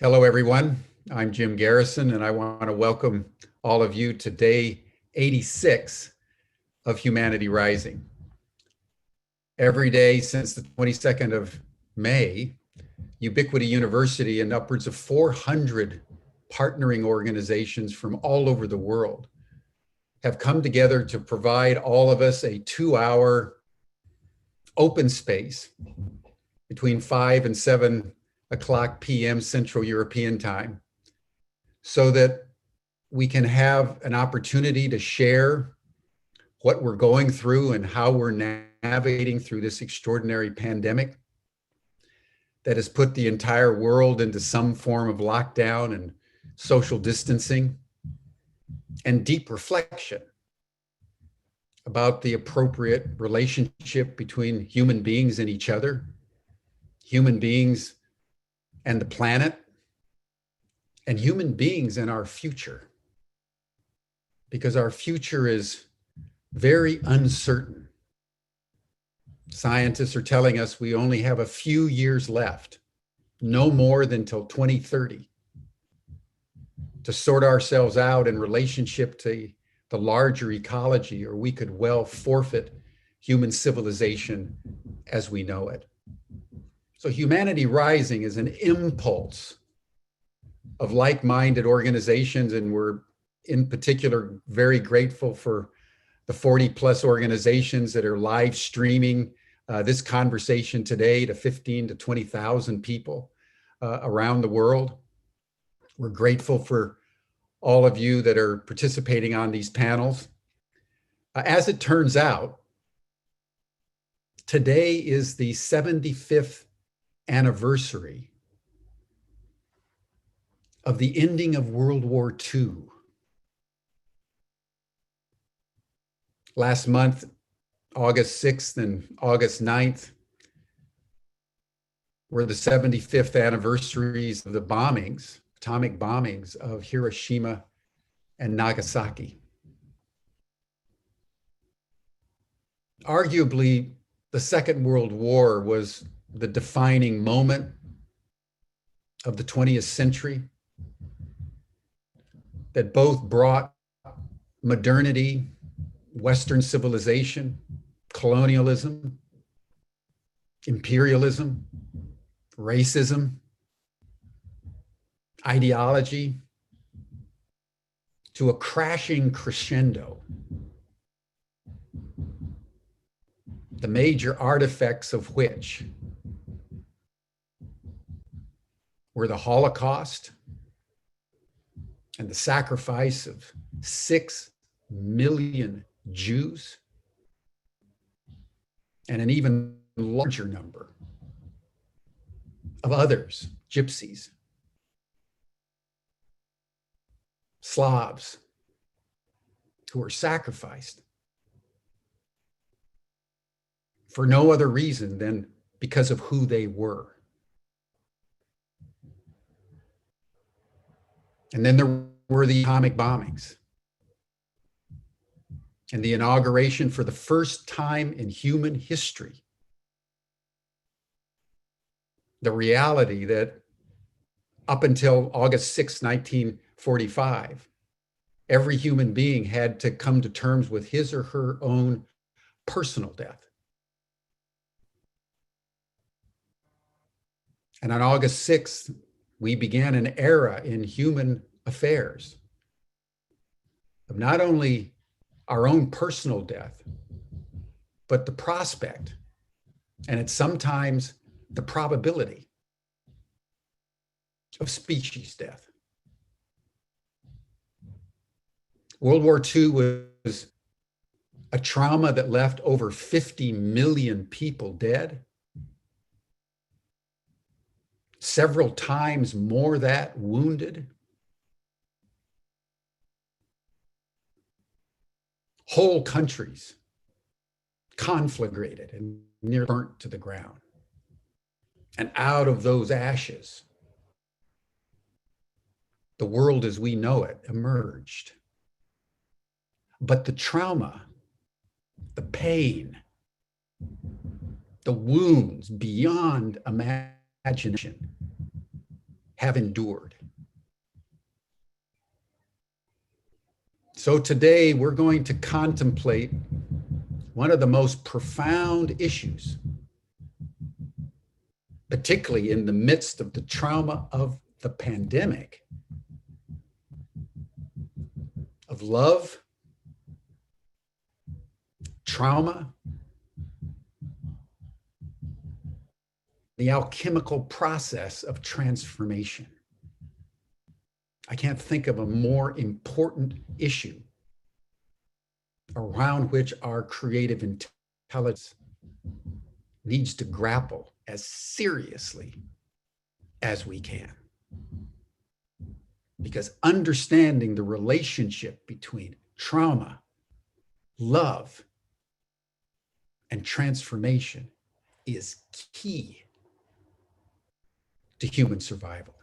Hello, everyone. I'm Jim Garrison, and I want to welcome all of you to day 86 of Humanity Rising. Every day since the 22nd of May, Ubiquity University and upwards of 400 partnering organizations from all over the world have come together to provide all of us a 2-hour open space between 5 and 7 o'clock p.m. Central European time, so that we can have an opportunity to share what we're going through and how we're navigating through this extraordinary pandemic that has put the entire world into some form of lockdown and social distancing, and deep reflection about the appropriate relationship between human beings and each other, human beings and the planet, and human beings and our future. Because our future is very uncertain. Scientists are telling us we only have a few years left, no more than till 2030, to sort ourselves out in relationship to the larger ecology, or we could well forfeit human civilization as we know it. So Humanity Rising is an impulse of like-minded organizations, and we're in particular very grateful for the 40 plus organizations that are live streaming this conversation today to 15 to 20,000 people around the world. We're grateful for all of you that are participating on these panels. As it turns out, today is the 75th anniversary of the ending of World War II. Last month, August 6th and August 9th, were the 75th anniversaries of the bombings, atomic bombings of Hiroshima and Nagasaki. Arguably, the Second World War was the defining moment of the 20th century that both brought modernity, Western civilization, colonialism, imperialism, racism, ideology to a crashing crescendo. The major artifacts of which were the Holocaust and the sacrifice of 6 million Jews and an even larger number of others, gypsies, Slavs, who were sacrificed for no other reason than because of who they were. And then there were the atomic bombings and the inauguration for the first time in human history, the reality that up until August 6, 1945, every human being had to come to terms with his or her own personal death. And on August 6th, we began an era in human affairs of not only our own personal death, but the prospect, and it's sometimes the probability, of species death. World War II was a trauma that left over 50 million people dead, several times more that wounded, whole countries conflagrated and near burnt to the ground. And out of those ashes, the world as we know it emerged. But the trauma, the pain, the wounds beyond imagination have endured. So today we're going to contemplate one of the most profound issues, particularly in the midst of the trauma of the pandemic, of love, trauma, the alchemical process of transformation. I can't think of a more important issue around which our creative intelligence needs to grapple as seriously as we can. Because understanding the relationship between trauma, love, and transformation is key to human survival.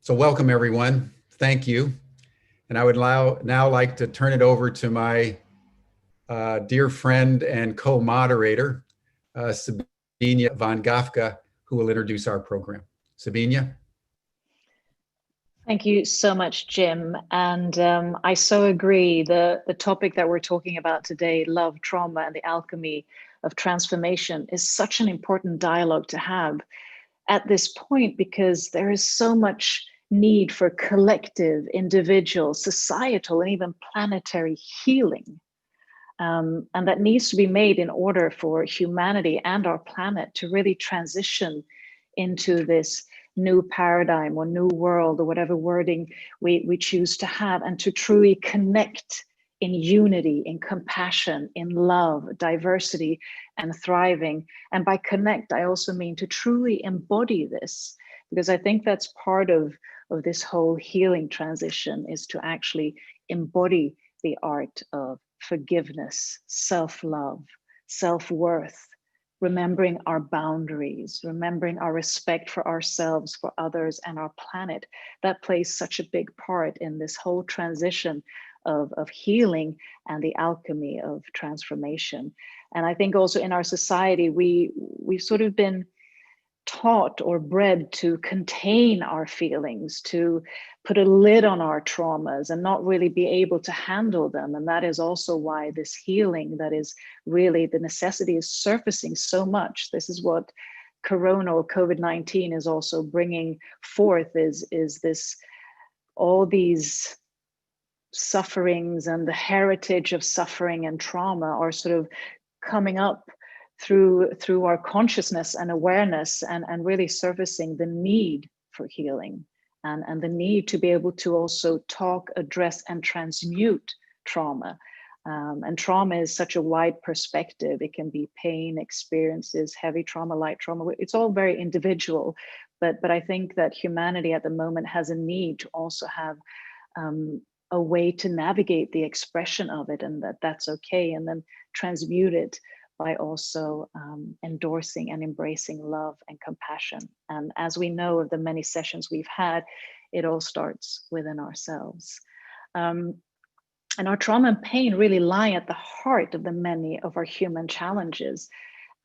So welcome, everyone. Thank you. And I would now like to turn it over to my dear friend and co-moderator, Sabinije von Gaffke, who will introduce our program. Sabinije. Thank you so much, Jim. And I so agree. The topic that we're talking about today, love, trauma, and the alchemy of transformation, is such an important dialogue to have at this point, because there is so much need for collective, individual, societal, and even planetary healing. And that needs to be made in order for humanity and our planet to really transition into this new paradigm or new world, or whatever wording we choose to have, and to truly connect in unity, in compassion, in love, diversity, and thriving. And by connect, I also mean to truly embody this, because I think that's part of this whole healing transition, is to actually embody the art of forgiveness, self-love, self-worth, remembering our boundaries, remembering our respect for ourselves, for others, and our planet. That plays such a big part in this whole transition of healing and the alchemy of transformation. And I think also in our society, we've sort of been taught or bred to contain our feelings, to put a lid on our traumas and not really be able to handle them. And that is also why this healing, that is really the necessity, is surfacing so much. This is what Corona or COVID-19 is also bringing forth, is this, all these sufferings and the heritage of suffering and trauma are sort of coming up through our consciousness and awareness, and really surfacing the need for healing, and the need to be able to also talk, address, and transmute trauma. And trauma is such a wide perspective. It can be pain, experiences, heavy trauma, light trauma. It's all very individual, but I think that humanity at the moment has a need to also have a way to navigate the expression of it, and that's okay, and then transmute it by also endorsing and embracing love and compassion. And as we know of the many sessions we've had, it all starts within ourselves. And our trauma and pain really lie at the heart of the many of our human challenges.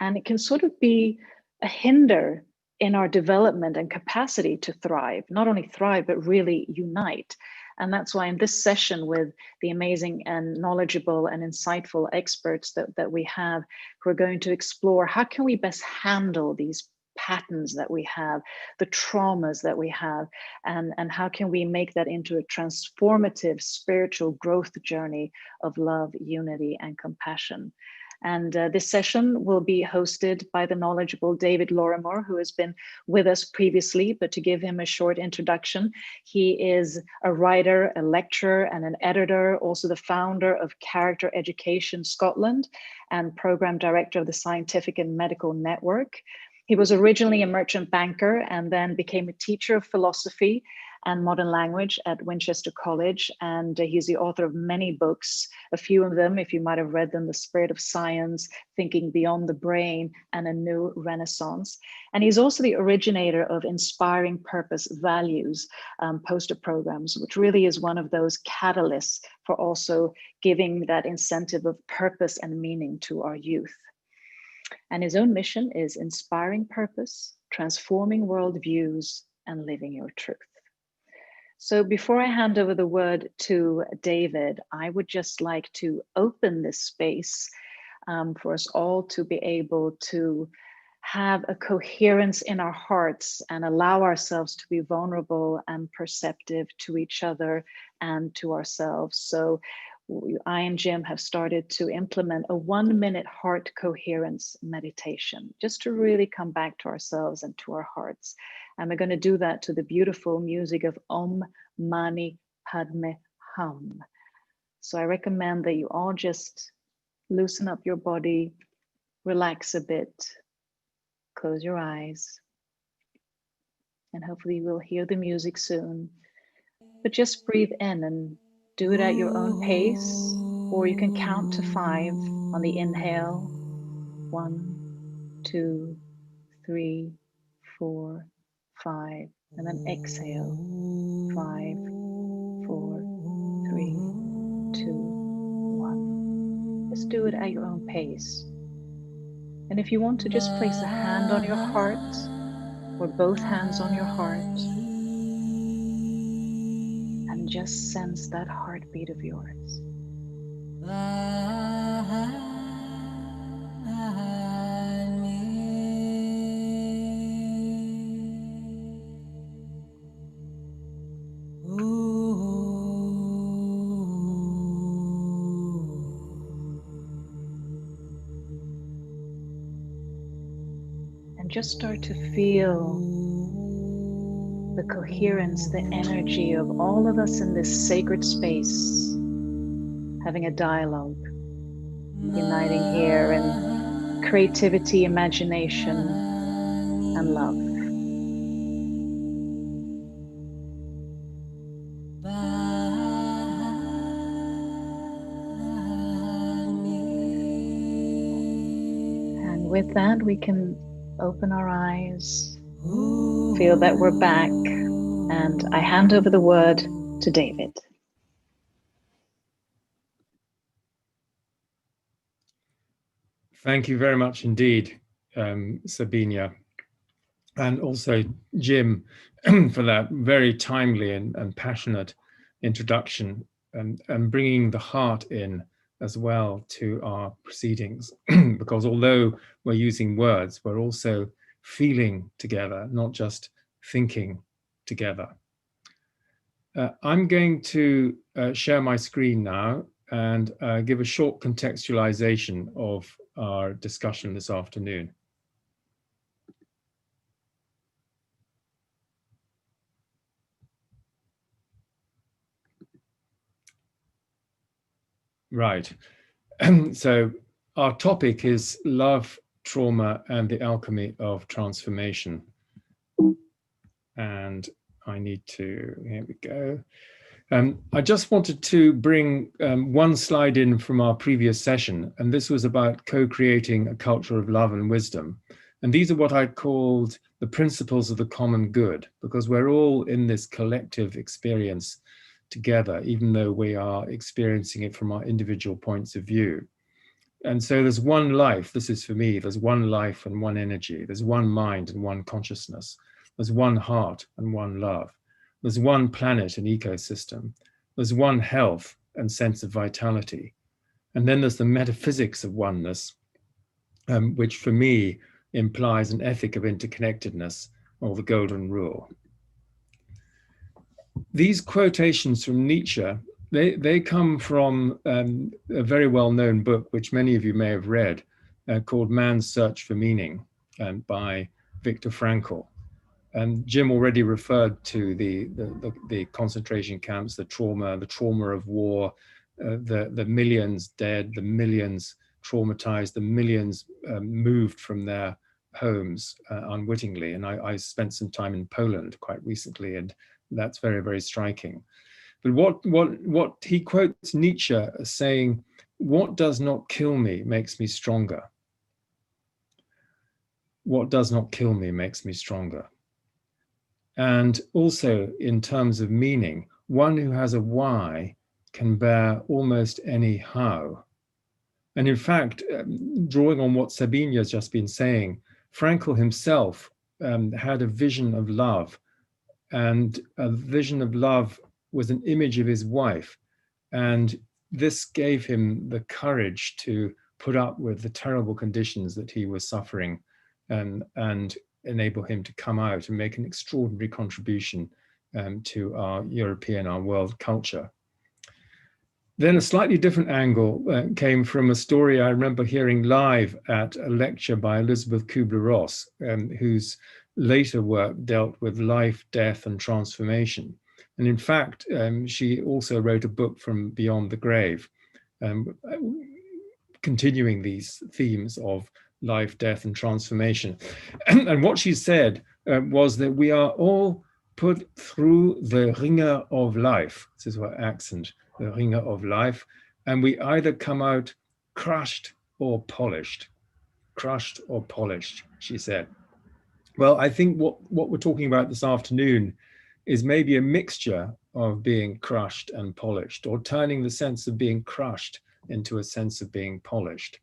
And it can sort of be a hinder in our development and capacity to thrive, not only thrive, but really unite. And that's why in this session, with the amazing and knowledgeable and insightful experts that we have, we're going to explore how can we best handle these patterns that we have, the traumas that we have, and how can we make that into a transformative spiritual growth journey of love, unity, and compassion. And this session will be hosted by the knowledgeable David Lorimer, who has been with us previously. But to give him a short introduction, he is a writer, a lecturer, and an editor, also the founder of Character Education Scotland and program director of the Scientific and Medical Network. He was originally a merchant banker and then became a teacher of philosophy and modern language at Winchester College. And he's the author of many books, a few of them, if you might have read them, The Spirit of Science, Thinking Beyond the Brain, and A New Renaissance. And he's also the originator of Inspiring Purpose Values poster programs, which really is one of those catalysts for also giving that incentive of purpose and meaning to our youth. And his own mission is inspiring purpose, transforming worldviews and living your truth. So before I hand over the word to David, I would just like to open this space for us all to be able to have a coherence in our hearts and allow ourselves to be vulnerable and perceptive to each other and to ourselves. So I and Jim have started to implement a 1-minute heart coherence meditation, just to really come back to ourselves and to our hearts. And we're going to do that to the beautiful music of Om Mani Padme Hum. So I recommend that you all just loosen up your body, relax a bit, close your eyes, and hopefully you will hear the music soon. But just breathe in and do it at your own pace, or you can count to 5 on the inhale. 1, 2, 3, 4, 5, and then exhale. 5, 4, 3, 2, 1. Just do it at your own pace. And if you want to just place a hand on your heart or both hands on your heart and just sense that heartbeat of yours. And just start to feel the coherence, the energy of all of us in this sacred space, having a dialogue, uniting here in creativity, imagination, and love. And with that, we can open our eyes, feel that we're back, and I hand over the word to David. Thank you very much indeed, Sabinije, and also Jim for that very timely and passionate introduction and bringing the heart in as well to our proceedings. Because although we're using words, we're also feeling together, not just thinking together. I'm going to share my screen now and give a short contextualization of our discussion this afternoon. Right. So our topic is love, trauma, and the alchemy of transformation. And I need to, here we go. I just wanted to bring one slide in from our previous session, and this was about co-creating a culture of love and wisdom. And these are what I called the principles of the common good, because we're all in this collective experience together, even though we are experiencing it from our individual points of view. And so there's one life, this is for me, there's one life and one energy, there's one mind and one consciousness, there's one heart and one love. There's one planet and ecosystem. There's one health and sense of vitality. And then there's the metaphysics of oneness, which for me implies an ethic of interconnectedness, or the golden rule. These quotations from Nietzsche, they come from a very well-known book, which many of you may have read, called Man's Search for Meaning, by Viktor Frankl. And Jim already referred to the concentration camps, the trauma of war, the millions dead, the millions traumatized, the millions moved from their homes unwittingly. And I spent some time in Poland quite recently, and that's very, very striking. But what he quotes Nietzsche as saying, "What does not kill me makes me stronger. What does not kill me makes me stronger." And also in terms of meaning, one who has a why can bear almost any how. And in fact, drawing on what Sabinije has just been saying, Frankl himself had a vision of love, and a vision of love was an image of his wife. And this gave him the courage to put up with the terrible conditions that he was suffering, and enable him to come out and make an extraordinary contribution to our European, our world culture. Then a slightly different angle came from a story I remember hearing live at a lecture by Elizabeth Kubler-Ross, whose later work dealt with life, death, and transformation. And in fact, she also wrote a book from Beyond the Grave, continuing these themes of life, death, and transformation. And what she said was that we are all put through the ringer of life. This is her accent, the ringer of life. And we either come out crushed or polished. Crushed or polished, she said. Well, I think what we're talking about this afternoon is maybe a mixture of being crushed and polished, or turning the sense of being crushed into a sense of being polished.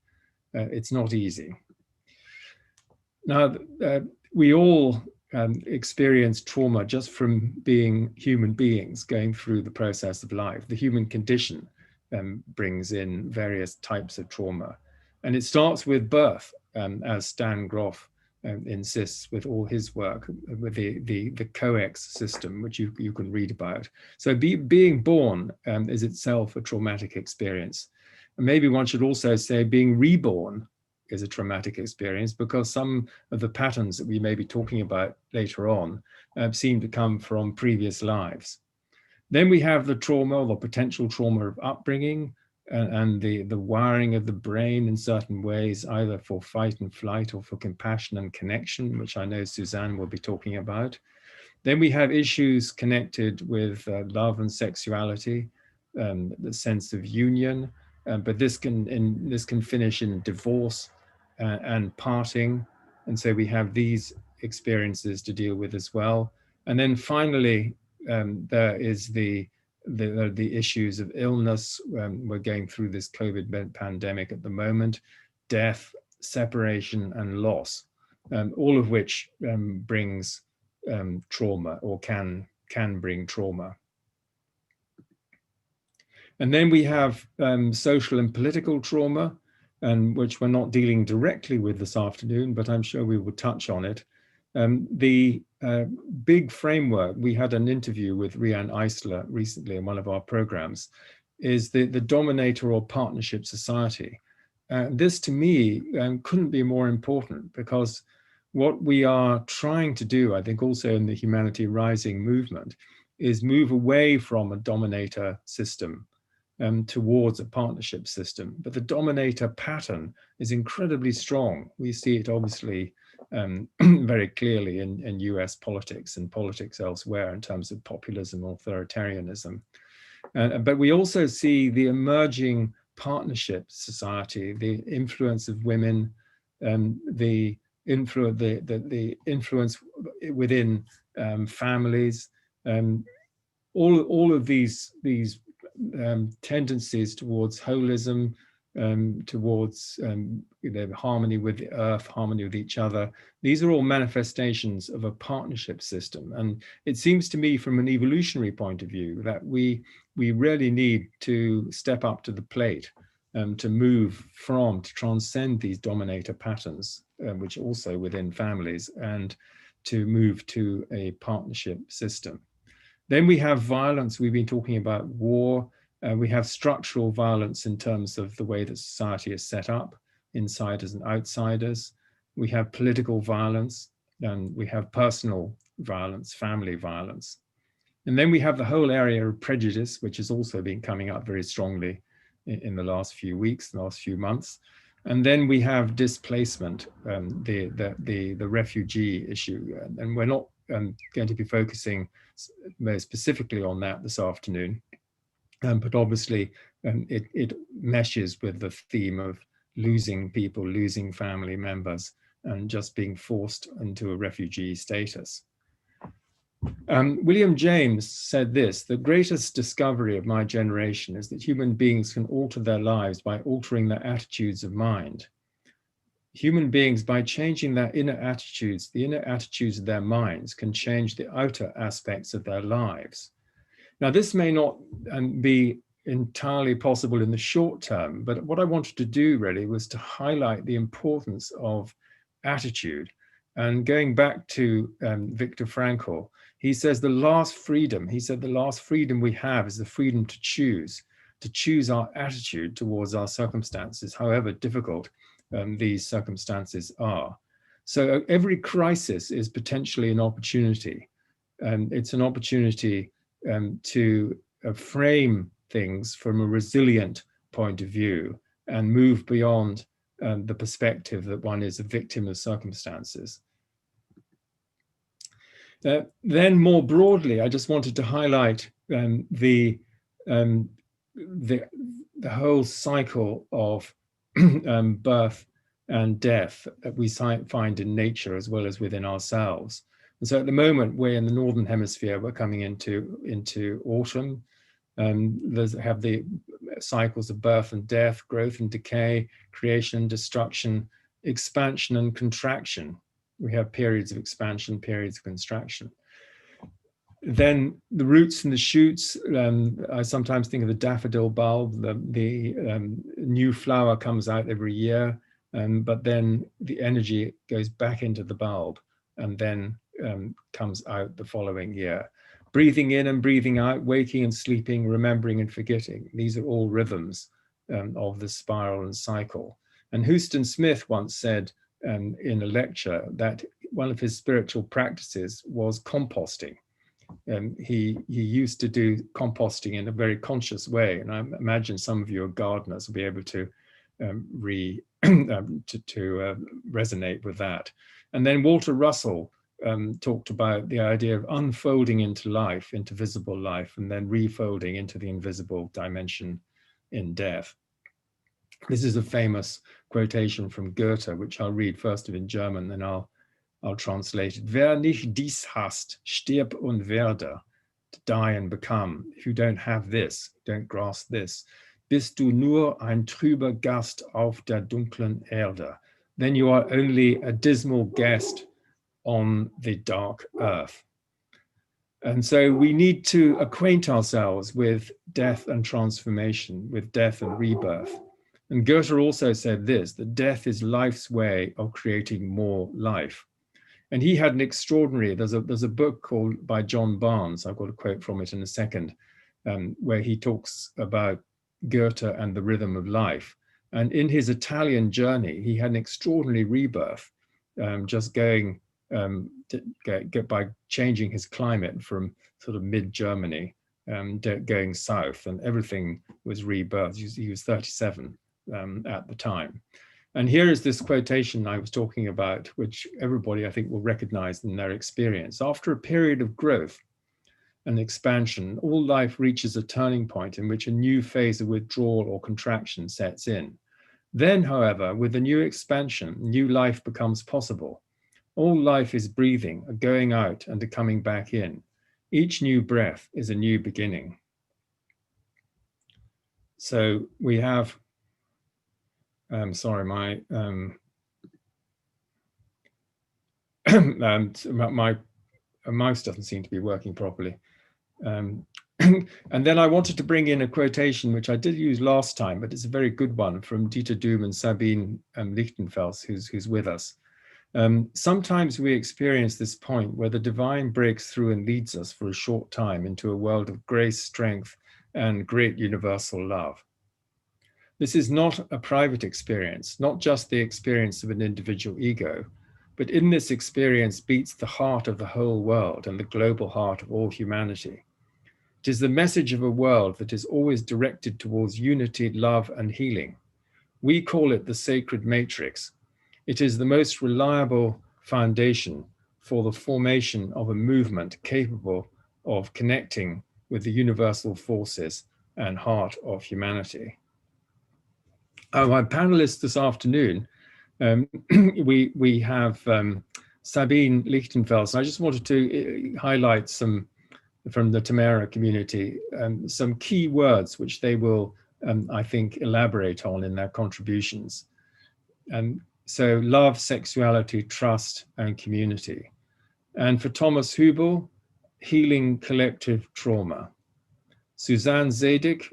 It's not easy. Now, we all experience trauma just from being human beings going through the process of life. The human condition brings in various types of trauma. And it starts with birth, as Stan Grof insists with all his work, with the COEX system, which you can read about. So being born is itself a traumatic experience. And maybe one should also say being reborn is a traumatic experience, because some of the patterns that we may be talking about later on seem to come from previous lives. Then we have the trauma, or the potential trauma of upbringing, and the wiring of the brain in certain ways, either for fight and flight or for compassion and connection, which I know Suzanne will be talking about. Then we have issues connected with love and sexuality, the sense of union, but this can finish in divorce and parting. And so we have these experiences to deal with as well. And then finally, there is the issues of illness. We're going through this COVID pandemic at the moment, death, separation, and loss, all of which brings trauma, or can bring trauma. And then we have social and political trauma, which we're not dealing directly with this afternoon, but I'm sure we will touch on it. The big framework, we had an interview with Rianne Eisler recently in one of our programs, is the dominator or partnership society. This to me couldn't be more important, because what we are trying to do, I think also in the Humanity Rising movement, is move away from a dominator system towards a partnership system. But the dominator pattern is incredibly strong. We see it obviously very clearly in US politics and politics elsewhere in terms of populism, authoritarianism. But we also see the emerging partnership society, the influence of women, the influence within families, all of these tendencies towards holism, towards harmony with the earth, harmony with each other. These are all manifestations of a partnership system. And it seems to me, from an evolutionary point of view, that we really need to step up to the plate to transcend these dominator patterns, which are also within families, and to move to a partnership system. Then we have violence. We've been talking about war. We have structural violence in terms of the way that society is set up, insiders and outsiders. We have political violence, and we have personal violence, family violence. And then we have the whole area of prejudice, which has also been coming up very strongly in the last few weeks, the last few months. And then we have displacement, the refugee issue. And we're not going to be focusing very specifically on that this afternoon. But obviously, it meshes with the theme of losing people, losing family members, and just being forced into a refugee status. William James said this: "The greatest discovery of my generation is that human beings can alter their lives by altering their attitudes of mind. human beings, by changing their inner attitudes, the inner attitudes of their minds, can change the outer aspects of their lives. Now, this may not be entirely possible in the short term, but what I wanted to do really was to highlight the importance of attitude. And going back to Viktor Frankl, he says the last freedom we have is the freedom to choose our attitude towards our circumstances, however difficult these circumstances are. So every crisis is potentially an opportunity. It's an opportunity to frame things from a resilient point of view and move beyond the perspective that one is a victim of circumstances. Then more broadly, I just wanted to highlight the whole cycle of birth and death that we find in nature as well as within ourselves. And so at the moment, we're in the Northern Hemisphere, we're coming into autumn. Have the cycles of birth and death, growth and decay, creation and destruction, expansion and contraction. We have periods of expansion, periods of contraction. Then the roots and the shoots, I sometimes think of the daffodil bulb, the new flower comes out every year, but then the energy goes back into the bulb and then comes out the following year. Breathing in and breathing out, waking and sleeping, remembering and forgetting. These are all rhythms of the spiral and cycle. And Houston Smith once said in a lecture that one of his spiritual practices was composting. He used to do composting in a very conscious way. And I imagine some of you are gardeners will be able to resonate with that. And then Walter Russell talked about the idea of unfolding into life, into visible life, and then refolding into the invisible dimension in death. This is a famous quotation from Goethe, which I'll read first in German, then I'll translate it. Wer nicht dies hast, stirb und werde, to die and become. If you don't have this, don't grasp this, bist du nur ein trüber Gast auf der dunklen Erde. Then you are only a dismal guest on the dark earth. And so we need to acquaint ourselves with death and transformation, with death and rebirth. And Goethe also said this, that death is life's way of creating more life. And he had an extraordinary, there's a book called by John Barnes, I've got a quote from it in a second, where he talks about Goethe and the rhythm of life. And in his Italian journey, he had an extraordinary rebirth, just going by changing his climate from sort of mid-Germany, going south, and everything was rebirthed. He was 37 at the time. And here is this quotation I was talking about, which everybody I think will recognize in their experience. After a period of growth and expansion, all life reaches a turning point in which a new phase of withdrawal or contraction sets in. Then, however, with the new expansion, new life becomes possible. All life is breathing, a going out and a coming back in. Each new breath is a new beginning. So we have, sorry, my my mouse doesn't seem to be working properly. And then I wanted to bring in a quotation, which I did use last time, but it's a very good one from Dieter Doom and Sabine Lichtenfels, who's with us. Sometimes we experience this point where the divine breaks through and leads us for a short time into a world of grace, strength, and great universal love. This is not a private experience, not just the experience of an individual ego, but in this experience beats the heart of the whole world and the global heart of all humanity. It is the message of a world that is always directed towards unity, love, and healing. We call it the sacred matrix. It is the most reliable foundation for the formation of a movement capable of connecting with the universal forces and heart of humanity. My panelists this afternoon, we have Sabine Lichtenfels. I just wanted to highlight some from the Tamera community, some key words which they will, I think, elaborate on in their contributions. So love, sexuality, trust, and community. And for Thomas Hübel, healing collective trauma. Suzanne Zedig,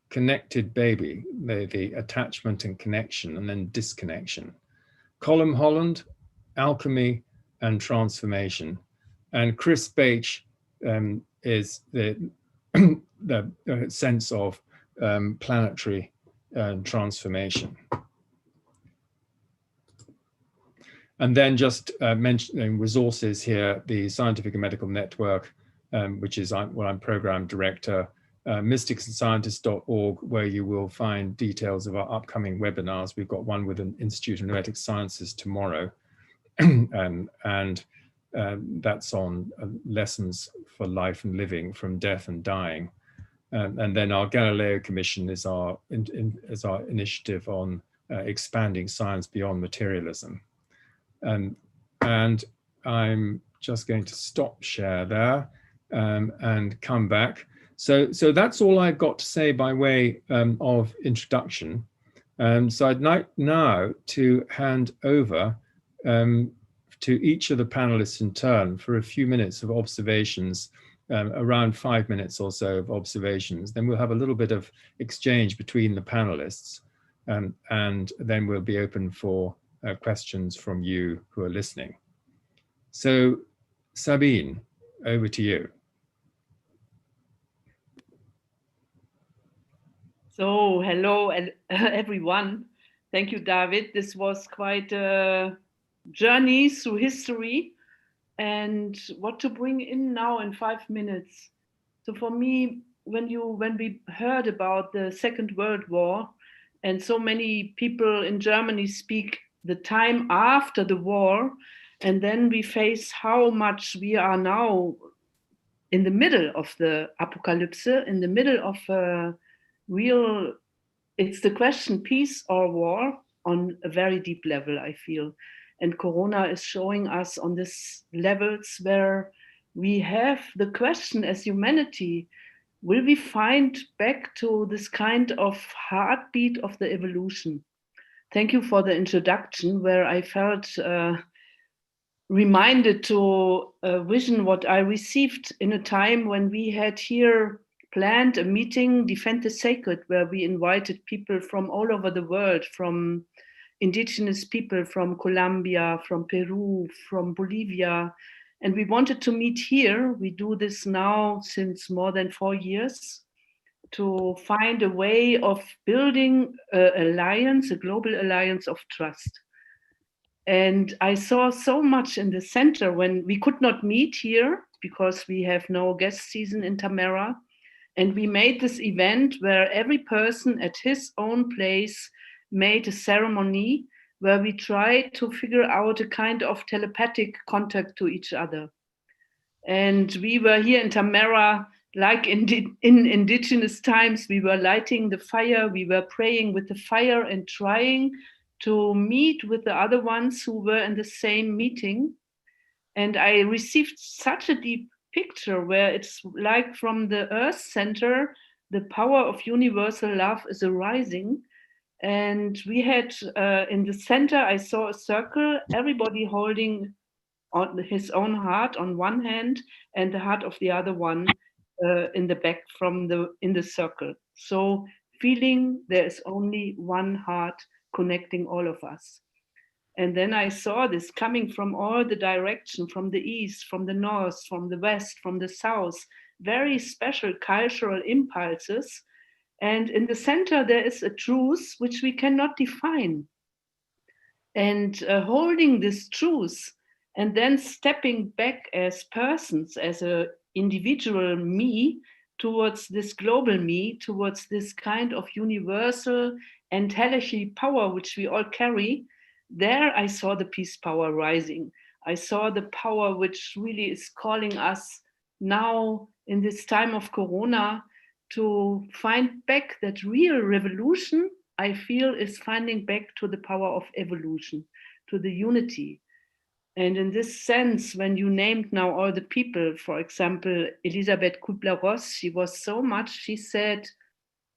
connected baby, the attachment and connection, and then disconnection. Colm Holland, alchemy and transformation. And Chris Bache is the, the sense of planetary transformation. And then just mentioning resources here, the Scientific and Medical Network, which is what I'm program director, mysticsandscientists.org, where you will find details of our upcoming webinars. We've got one with an Institute of Noetic Sciences tomorrow, and that's on lessons for life and living from death and dying. And then our Galileo Commission is our initiative on expanding science beyond materialism. And I'm just going to stop share there and come back. So that's all I've got to say by way of introduction. So I'd like now to hand over to each of the panelists in turn for a few minutes of observations, around 5 minutes or so of observations. Then we'll have a little bit of exchange between the panelists, and then we'll be open for questions from you who are listening. So Sabine, over to you. So hello everyone. Thank you, David. This was quite a journey through history and what to bring in now in 5 minutes. So for me, when we heard about the Second World War, and so many people in Germany speak the time after the war, and then we face how much we are now in the middle of the apocalypse, in the middle of a real, it's the question, peace or war, on a very deep level, I feel. And Corona is showing us on this levels where we have the question as humanity, will we find back to this kind of heartbeat of the evolution? Thank you for the introduction, where I felt reminded to vision what I received in a time when we had here planned a meeting, Defend the Sacred, where we invited people from all over the world, from indigenous people from Colombia, from Peru, from Bolivia. And we wanted to meet here. We do this now since more than 4 years to find a way of building an alliance, a global alliance of trust. And I saw so much in the center when we could not meet here because we have no guest season in Tamera. And we made this event where every person at his own place made a ceremony where we tried to figure out a kind of telepathic contact to each other. And we were here in Tamera, like in indigenous times, we were lighting the fire, we were praying with the fire and trying to meet with the other ones who were in the same meeting. And I received such a deep picture where it's like from the Earth center, the power of universal love is arising. And we had in the center, I saw a circle, everybody holding on his own heart on one hand and the heart of the other one in the back in the circle. So feeling there is only one heart connecting all of us. And then I saw this coming from all the direction, from the east, from the north, from the west, from the south, very special cultural impulses. And in the center, there is a truth which we cannot define. And holding this truth and then stepping back as persons, as an individual me, towards this global me, towards this kind of universal and hellish power which we all carry, there I saw the peace power rising. I saw the power which really is calling us now in this time of Corona to find back that real revolution, I feel, is finding back to the power of evolution, to the unity. And in this sense, when you named now all the people, for example, Elisabeth Kubler-Ross, she was so much, she said,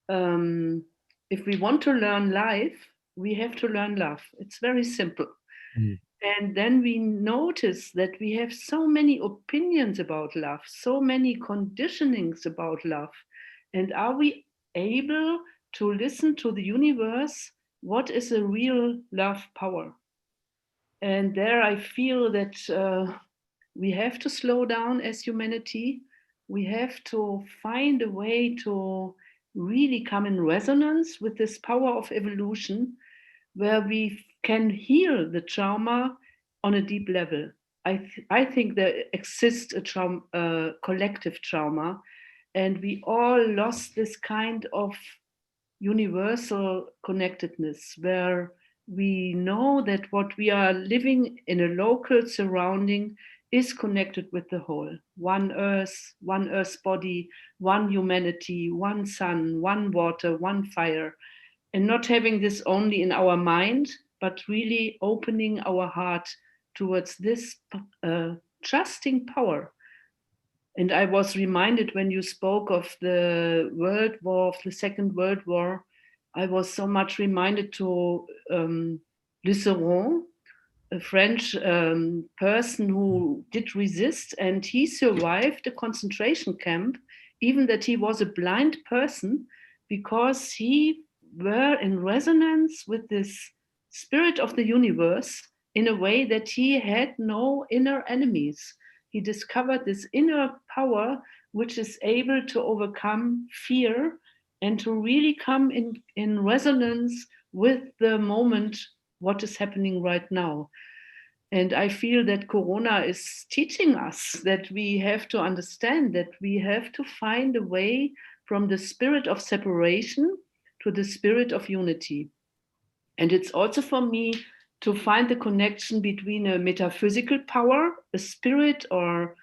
if we want to learn life, we have to learn love. It's very simple. Mm. And then we notice that we have so many opinions about love, so many conditionings about love. And are we able to listen to the universe? What is a real love power? And there I feel that we have to slow down as humanity. We have to find a way to really come in resonance with this power of evolution, where we can heal the trauma on a deep level. I think there exists a collective trauma, and we all lost this kind of universal connectedness where we know that what we are living in a local surrounding is connected with the whole. One earth body, one humanity, one sun, one water, one fire. And not having this only in our mind, but really opening our heart towards this trusting power. And I was reminded when you spoke of the World War, of the Second World War, I was so much reminded to Luceron, a French person who did resist, and he survived a concentration camp, even that he was a blind person, because he were in resonance with this spirit of the universe in a way that he had no inner enemies. He discovered this inner power which is able to overcome fear and to really come in resonance with the moment, what is happening right now. And I feel that Corona is teaching us that we have to understand that we have to find a way from the spirit of separation to the spirit of unity. And it's also for me to find the connection between a metaphysical power, a spirit, or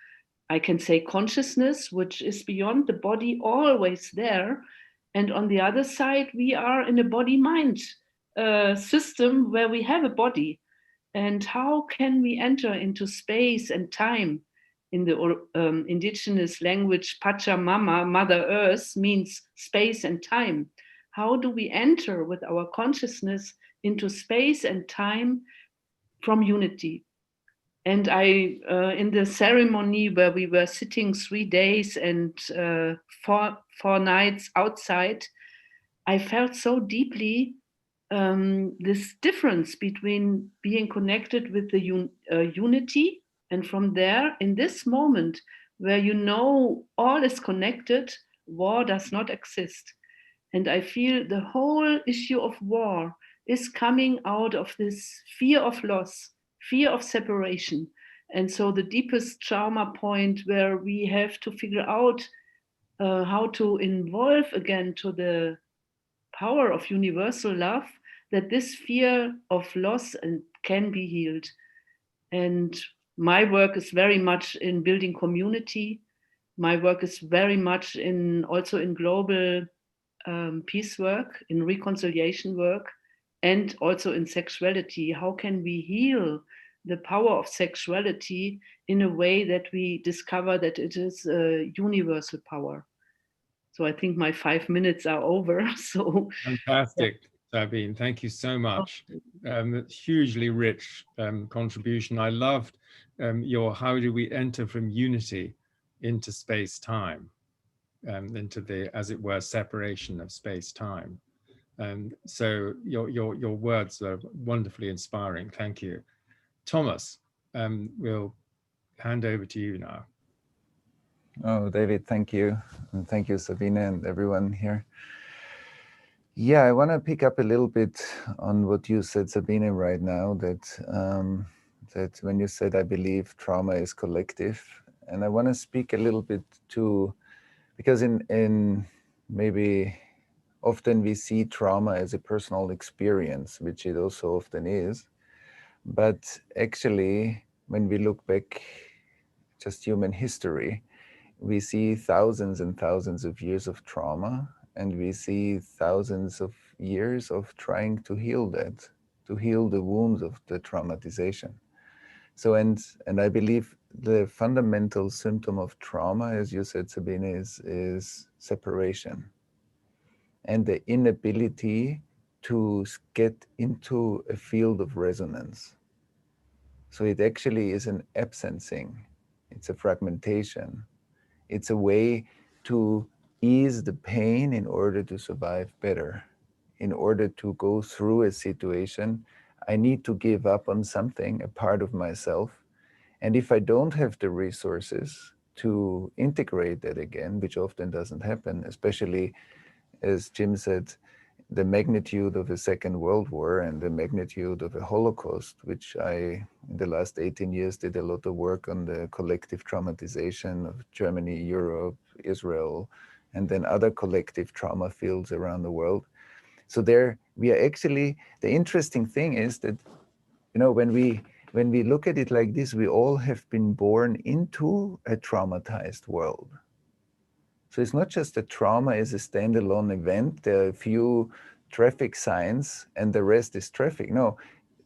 I can say consciousness, which is beyond the body, always there. And on the other side, we are in a body-mind system where we have a body. And how can we enter into space and time? In the indigenous language, Pachamama, Mother Earth, means space and time. How do we enter with our consciousness into space and time from unity? And I, in the ceremony where we were sitting 3 days and four nights outside, I felt so deeply this difference between being connected with the unity, and from there, in this moment where you know all is connected, war does not exist. And I feel the whole issue of war is coming out of this fear of loss, fear of separation. And so the deepest trauma point where we have to figure out how to involve again to the power of universal love, that this fear of loss can be healed. And my work is very much in building community. My work is very much also in global peace work, in reconciliation work, and also in sexuality. How can we heal the power of sexuality in a way that we discover that it is a universal power? So I think my 5 minutes are over. So Fantastic, Sabine. Thank you so much. Hugely rich contribution. I loved your how do we enter from unity into space-time, into the, as it were, separation of space-time. So your words are wonderfully inspiring. Thank you. Thomas, we'll hand over to you now. Oh, David, thank you. And thank you, Sabine, and everyone here. Yeah, I want to pick up a little bit on what you said, Sabine, right now, that, that when you said, I believe trauma is collective. And I want to speak a little bit to, because in maybe often we see trauma as a personal experience, which it also often is. But actually, when we look back, just human history, we see thousands and thousands of years of trauma, and we see thousands of years of trying to heal that, to heal the wounds of the traumatization. So, and I believe the fundamental symptom of trauma, as you said, Sabine, is separation and the inability to get into a field of resonance. So it actually is an absencing, it's a fragmentation, it's a way to ease the pain in order to survive better. In order to go through a situation, I need to give up on something, a part of myself. And if I don't have the resources to integrate that again, which often doesn't happen, especially as Jim said, the magnitude of a Second World War and the magnitude of a Holocaust, which I, in the last 18 years, did a lot of work on the collective traumatization of Germany, Europe, Israel, and then other collective trauma fields around the world. So there we are actually, the interesting thing is that, you know, when we look at it like this, we all have been born into a traumatized world. So it's not just that trauma is a standalone event, there are a few traffic signs and the rest is traffic. No,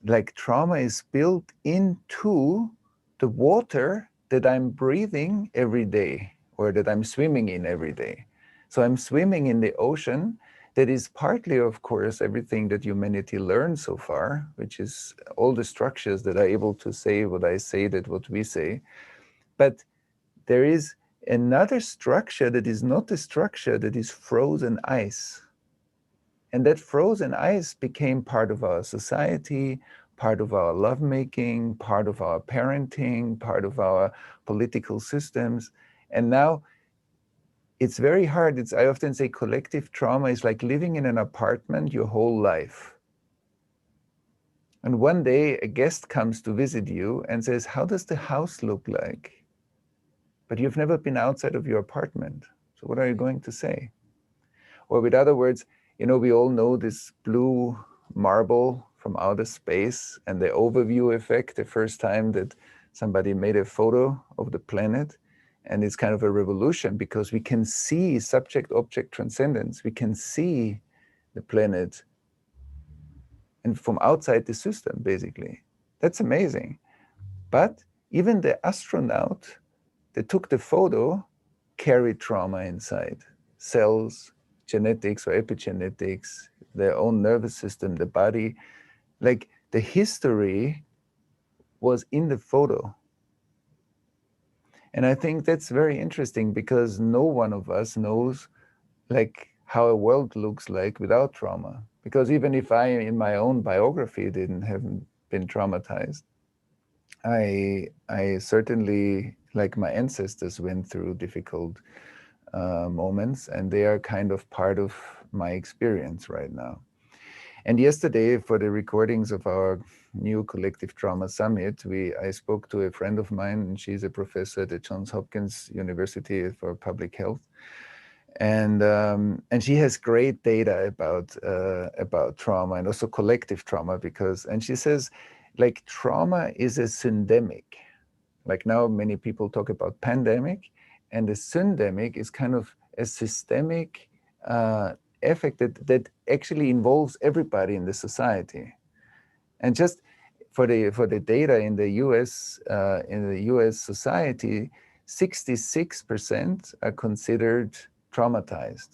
like trauma is built into the water that I'm breathing every day or that I'm swimming in every day. So I'm swimming in the ocean that is partly, of course, everything that humanity learned so far, which is all the structures that are able to say what I say, that what we say. But there is another structure that is not a structure, that is frozen ice. And that frozen ice became part of our society, part of our lovemaking, part of our parenting, part of our political systems. And now it's very hard. I often say collective trauma is like living in an apartment your whole life. And one day a guest comes to visit you and says, how does the house look like? But you've never been outside of your apartment. So what are you going to say? Or with other words, you know, we all know this blue marble from outer space and the overview effect, the first time that somebody made a photo of the planet. And it's kind of a revolution because we can see subject-object transcendence. We can see the planet and from outside the system, basically. That's amazing. But even the astronaut that took the photo carried trauma inside. Cells, genetics or epigenetics, their own nervous system, the body. Like the history was in the photo. And I think that's very interesting because no one of us knows like how a world looks like without trauma. Because even if I, in my own biography, haven't been traumatized, I certainly, like my ancestors, went through difficult moments, and they are kind of part of my experience right now. And yesterday, for the recordings of our new Collective Trauma Summit, I spoke to a friend of mine, and she's a professor at the Johns Hopkins University for Public Health. And she has great data about trauma and also collective trauma and she says, like, trauma is a syndemic. Like now many people talk about pandemic, and the syndemic is kind of a systemic effect that actually involves everybody in the society. And just for the data in the US society, 66% are considered traumatized.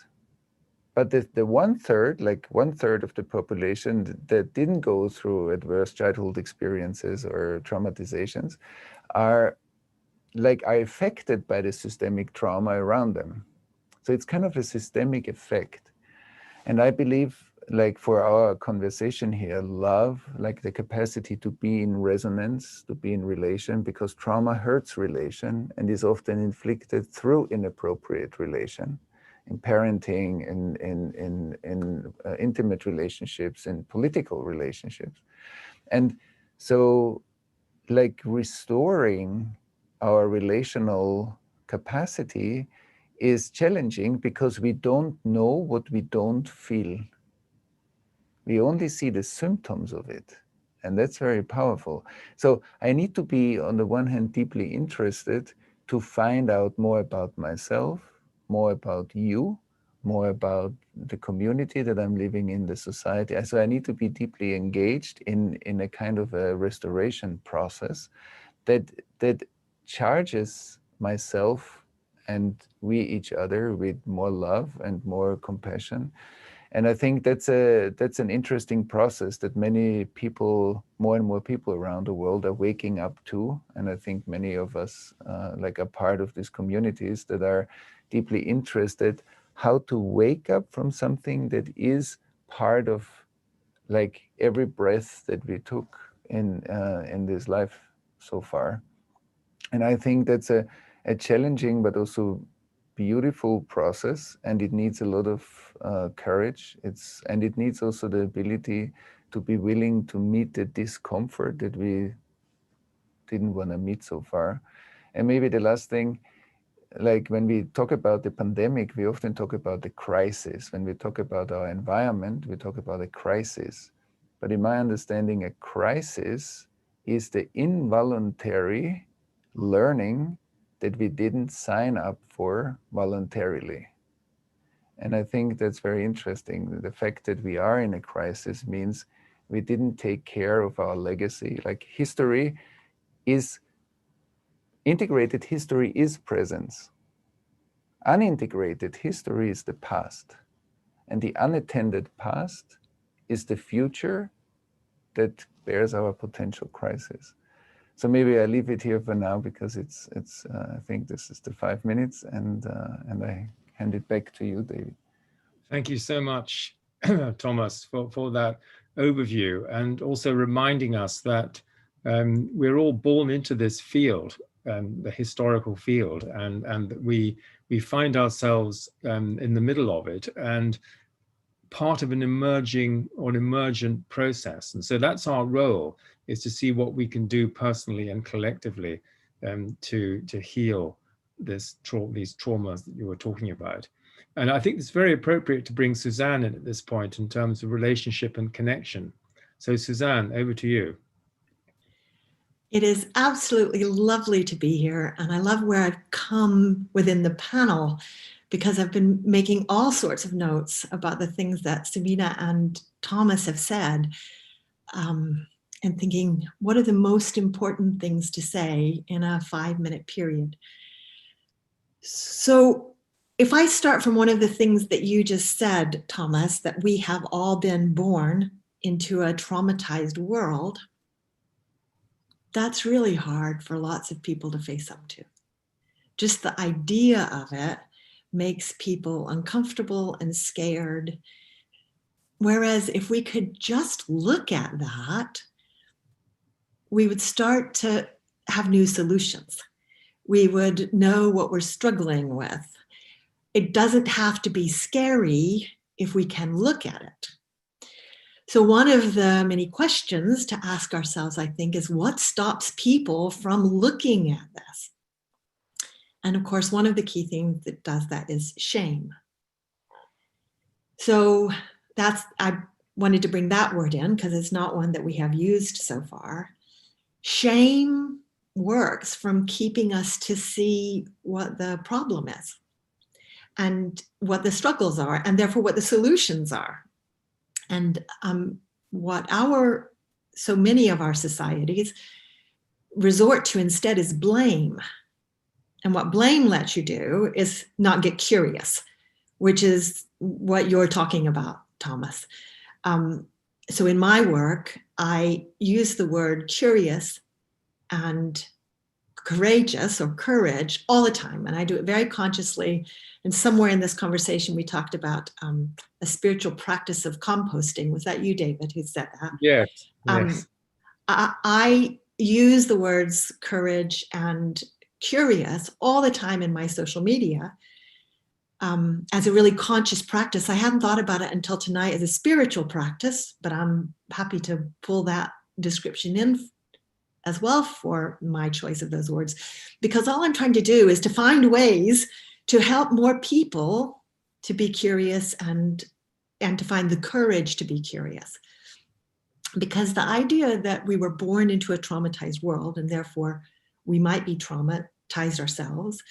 But the one-third, like one-third of the population that didn't go through adverse childhood experiences or traumatizations are affected by the systemic trauma around them. So it's kind of a systemic effect. And I believe, like for our conversation here, love, like the capacity to be in resonance, to be in relation, because trauma hurts relation and is often inflicted through inappropriate relation, in parenting, in intimate relationships, in political relationships. And so, like, restoring our relational capacity is challenging because we don't know what we don't feel. We only see the symptoms of it. And that's very powerful. So I need to be, on the one hand, deeply interested to find out more about myself, more about you, more about the community that I'm living in, the society. So I need to be deeply engaged in a kind of a restoration process that charges myself and we each other with more love and more compassion. And I think that's an interesting process that many people, more and more people around the world are waking up to. And I think many of us like are part of these communities that are deeply interested how to wake up from something that is part of like every breath that we took in this life so far. And I think that's a challenging but also beautiful process, and it needs a lot of courage. And it needs also the ability to be willing to meet the discomfort that we didn't want to meet so far. And maybe the last thing, like when we talk about the pandemic, we often talk about the crisis. When we talk about our environment, we talk about a crisis. But in my understanding, a crisis is the involuntary learning that we didn't sign up for voluntarily. And I think that's very interesting. The fact that we are in a crisis means we didn't take care of our legacy. Like history is, integrated history is presence. Unintegrated history is the past. And the unattended past is the future that bears our potential crisis. So maybe I leave it here for now because it's I think this is the 5 minutes, and I hand it back to you, David. Thank you so much, Thomas, for that overview, and also reminding us that we're all born into this field, the historical field, and that we find ourselves in the middle of it and part of an emerging or an emergent process. And so that's our role, is to see what we can do personally and collectively to heal these traumas that you were talking about. And I think it's very appropriate to bring Suzanne in at this point in terms of relationship and connection. So Suzanne, over to you. It is absolutely lovely to be here. And I love where I've come within the panel, because I've been making all sorts of notes about the things that Sabine and Thomas have said, and thinking, what are the most important things to say in a 5-minute period? So if I start from one of the things that you just said, Thomas, that we have all been born into a traumatized world, that's really hard for lots of people to face up to. Just the idea of it makes people uncomfortable and scared. Whereas if we could just look at that, we would start to have new solutions. We would know what we're struggling with. It doesn't have to be scary if we can look at it. So one of the many questions to ask ourselves, I think, is what stops people from looking at this? And of course, one of the key things that does that is shame. So I wanted to bring that word in because it's not one that we have used so far. Shame works from keeping us to see what the problem is and what the struggles are, and therefore what the solutions are. And what so many of our societies resort to instead is blame. And what blame lets you do is not get curious, which is what you're talking about, Thomas. So in my work, I use the word curious and courageous or courage all the time. And I do it very consciously. And somewhere in this conversation, we talked about a spiritual practice of composting. Was that you, David, who said that? Yes. Yes. I use the words courage and curious all the time in my social media as a really conscious practice. I hadn't thought about it until tonight as a spiritual practice, but I'm happy to pull that description in as well for my choice of those words, because all I'm trying to do is to find ways to help more people to be curious and to find the courage to be curious. Because the idea that we were born into a traumatized world and therefore we might be traumatized ourselves,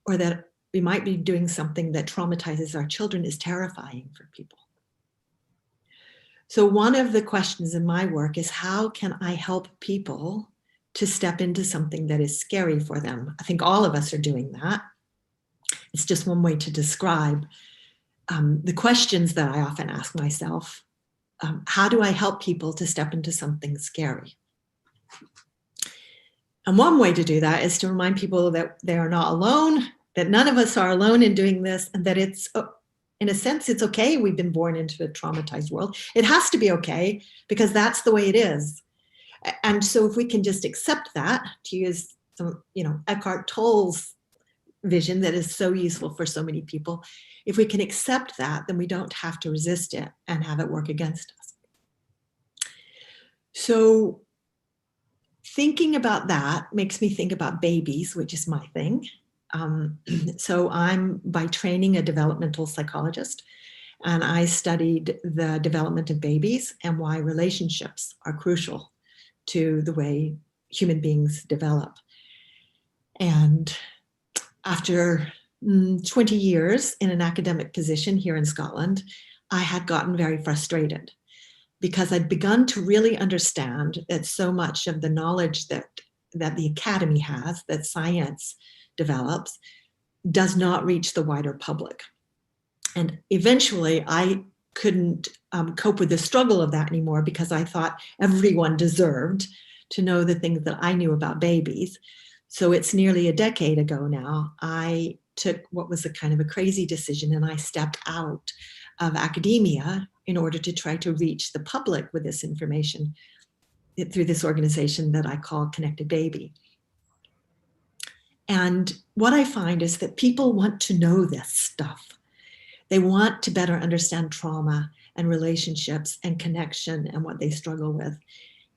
or that we might be doing something that traumatizes our children, is terrifying for people. So one of the questions in my work is, how can I help people to step into something that is scary for them? I think all of us are doing that. It's just one way to describe the questions that I often ask myself. How do I help people to step into something scary? And one way to do that is to remind people that they are not alone, that none of us are alone in doing this, and that it's, in a sense, it's okay we've been born into a traumatized world. It has to be okay because that's the way it is. And so if we can just accept that, to use some, Eckhart Tolle's vision that is so useful for so many people, if we can accept that, then we don't have to resist it and have it work against us. So thinking about that makes me think about babies, which is my thing. So I'm by training a developmental psychologist, and I studied the development of babies and why relationships are crucial to the way human beings develop. And after 20 years in an academic position here in Scotland, I had gotten very frustrated because I'd begun to really understand that so much of the knowledge that the academy has, that science develops, does not reach the wider public. And eventually I couldn't cope with the struggle of that anymore because I thought everyone deserved to know the things that I knew about babies. So it's nearly a decade ago now, I took what was a kind of a crazy decision, and I stepped out of academia in order to try to reach the public with this information through this organization that I call Connected Baby. And what I find is that people want to know this stuff. They want to better understand trauma and relationships and connection and what they struggle with.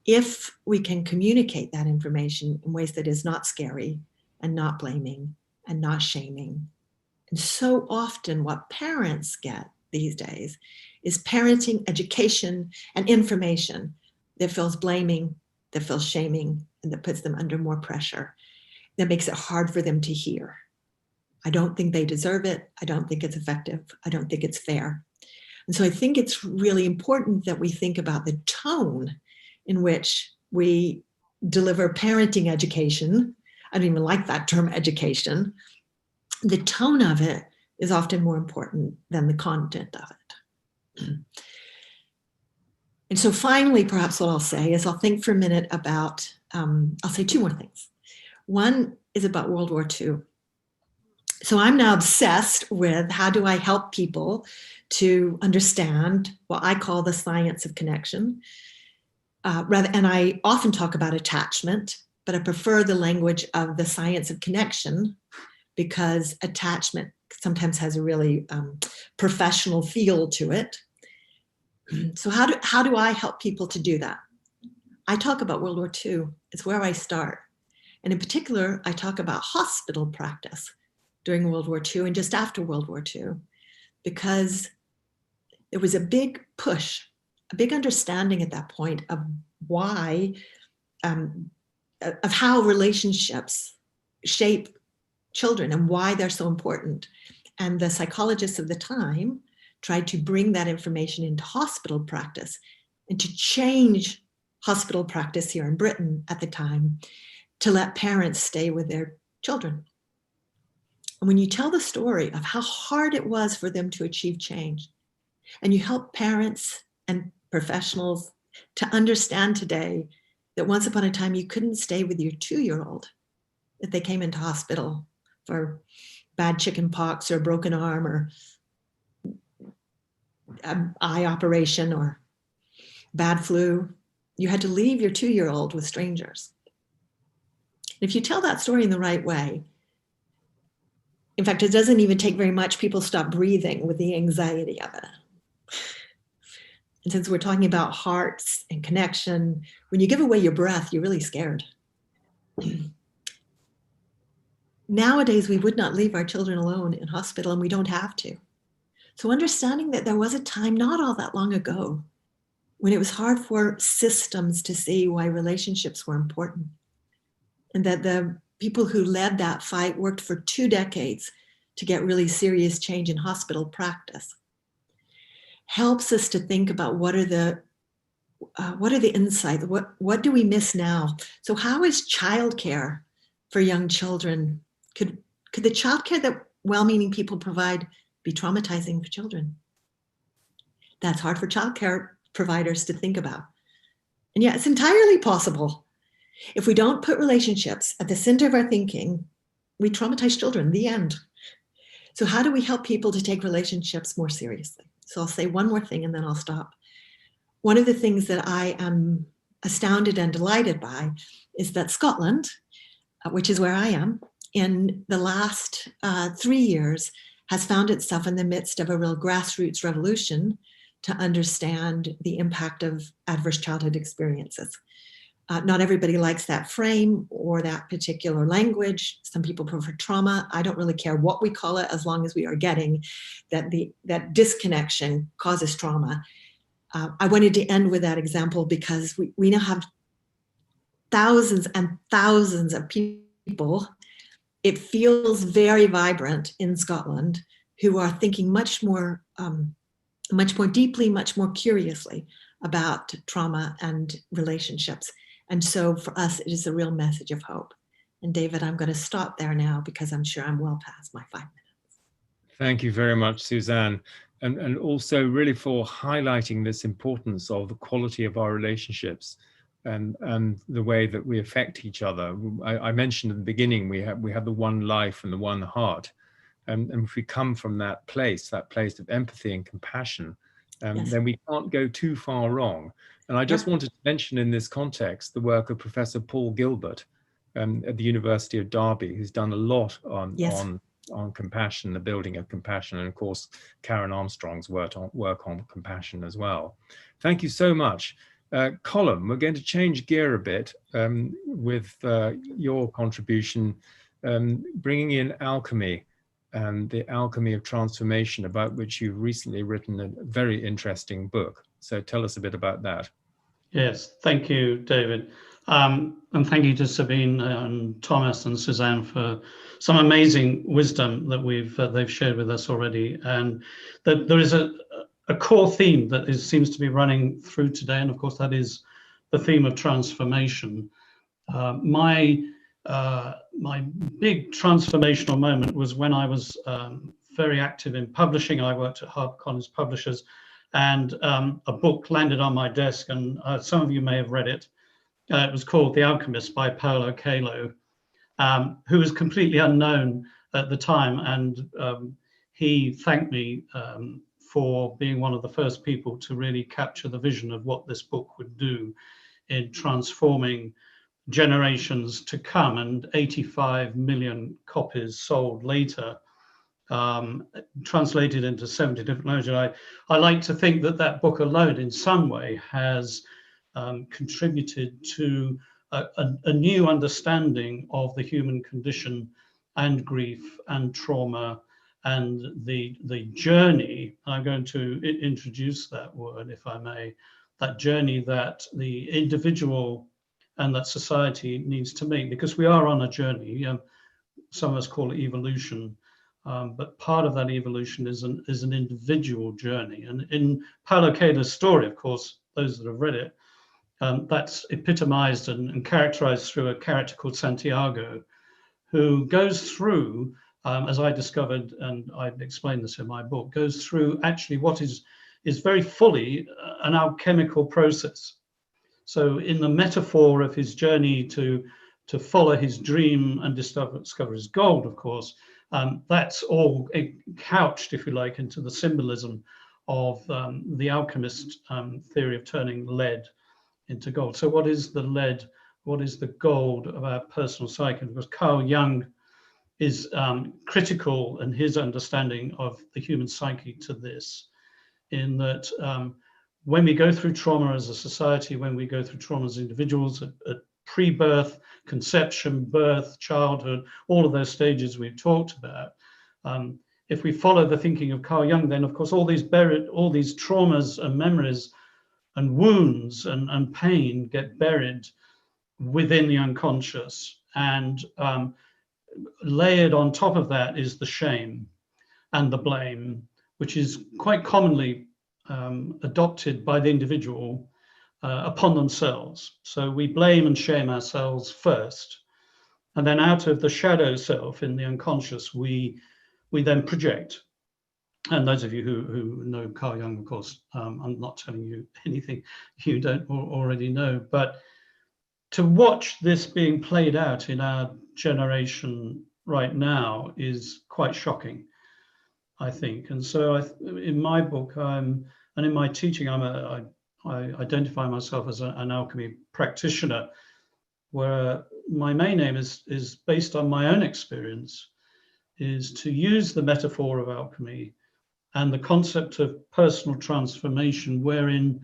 If we can communicate that information in ways that is not scary and not blaming and not shaming. And so often what parents get these days is parenting education and information that feels blaming, that feels shaming, and that puts them under more pressure, that makes it hard for them to hear. I don't think they deserve it. I don't think it's effective. I don't think it's fair. And so I think it's really important that we think about the tone in which we deliver parenting education. I don't even like that term, education. The tone of it is often more important than the content of it. And so finally, perhaps what I'll say is I'll think for a minute about, I'll say two more things. One is about World War II. So I'm now obsessed with how do I help people to understand what I call the science of connection. And I often talk about attachment, but I prefer the language of the science of connection because attachment sometimes has a really professional feel to it. So how do I help people to do that? I talk about World War II. It's where I start. And in particular, I talk about hospital practice during World War II and just after World War II, because there was a big push, a big understanding at that point of why, of how relationships shape children and why they're so important. And the psychologists of the time tried to bring that information into hospital practice and to change hospital practice here in Britain at the time to let parents stay with their children. And when you tell the story of how hard it was for them to achieve change, and you help parents and professionals to understand today that once upon a time you couldn't stay with your 2-year-old, that they came into hospital for bad chicken pox or a broken arm or an eye operation or bad flu, you had to leave your 2-year-old with strangers. And if you tell that story in the right way, in fact, it doesn't even take very much, people stop breathing with the anxiety of it. And since we're talking about hearts and connection, when you give away your breath, you're really scared. Nowadays, we would not leave our children alone in hospital, and we don't have to. So understanding that there was a time not all that long ago when it was hard for systems to see why relationships were important, and that the people who led that fight worked for 2 decades to get really serious change in hospital practice, helps us to think about what are the insights, what do we miss now? So how is childcare for young children? Could the childcare that well-meaning people provide be traumatizing for children. That's hard for childcare providers to think about. And yet it's entirely possible. If we don't put relationships at the center of our thinking, we traumatize children, the end. So how do we help people to take relationships more seriously? So I'll say one more thing and then I'll stop. One of the things that I am astounded and delighted by is that Scotland, which is where I am, in the last 3 years has found itself in the midst of a real grassroots revolution to understand the impact of adverse childhood experiences. Not everybody likes that frame or that particular language. Some people prefer trauma. I don't really care what we call it, as long as we are getting that that disconnection causes trauma. I wanted to end with that example because we now have thousands and thousands of people. It feels very vibrant in Scotland, who are thinking much more deeply, much more curiously about trauma and relationships. And so for us, it is a real message of hope. And David, I'm going to stop there now because I'm sure I'm well past my 5 minutes. Thank you very much, Suzanne. And also really for highlighting this importance of the quality of our relationships and the way that we affect each other. I mentioned in the beginning, we have the one life and the one heart. And if we come from that place of empathy and compassion, Yes. then we can't go too far wrong. And I just wanted to mention in this context the work of Professor Paul Gilbert at the University of Derby, who's done a lot on compassion, the building of compassion, and of course Karen Armstrong's work on compassion as well. Thank you so much. Colin, we're going to change gear a bit with your contribution, bringing in alchemy and the alchemy of transformation, about which you've recently written a very interesting book. So tell us a bit about that. Yes, thank you, David. And thank you to Sabine and Thomas and Suzanne for some amazing wisdom that they've shared with us already. And that there is a core theme that seems to be running through today, and of course that is the theme of transformation. My big transformational moment was when I was very active in publishing. I worked at HarperCollins Publishers, and a book landed on my desk, and some of you may have read it. It was called The Alchemist by Paulo Coelho, who was completely unknown at the time, and he thanked me for being one of the first people to really capture the vision of what this book would do in transforming generations to come. And 85 million copies sold later, translated into 70 different languages. I like to think that that book alone in some way has contributed to a new understanding of the human condition and grief and trauma and the journey. I'm going to introduce that word, if I may, that journey that the individual and that society needs to make, because we are on a journey. Some of us call it evolution, but part of that evolution is an individual journey. And in Paulo Coelho's story, of course, those that have read it, that's epitomized and characterized through a character called Santiago, who goes through, as I discovered, and I explained this in my book, goes through actually what is very fully an alchemical process. So in the metaphor of his journey to follow his dream and discover his gold, of course, that's all couched, if you like, into the symbolism of the alchemist theory of turning lead into gold. So what is the lead? What is the gold of our personal psyche? Because Carl Jung is critical in his understanding of the human psyche to this, in that when we go through trauma as a society, when we go through trauma as individuals at pre-birth, conception, birth, childhood, all of those stages we've talked about, if we follow the thinking of Carl Jung, then of course all these traumas and memories and wounds and pain get buried within the unconscious, and layered on top of that is the shame and the blame, which is quite commonly adopted by the individual upon themselves. So we blame and shame ourselves first, and then out of the shadow self in the unconscious, we then project. And those of you who know Carl Jung, of course, I'm not telling you anything you don't already know, but to watch this being played out in our generation right now is quite shocking, I think. And so in my book, and in my teaching, I identify myself as an alchemy practitioner, where my main aim is based on my own experience, is to use the metaphor of alchemy and the concept of personal transformation, wherein,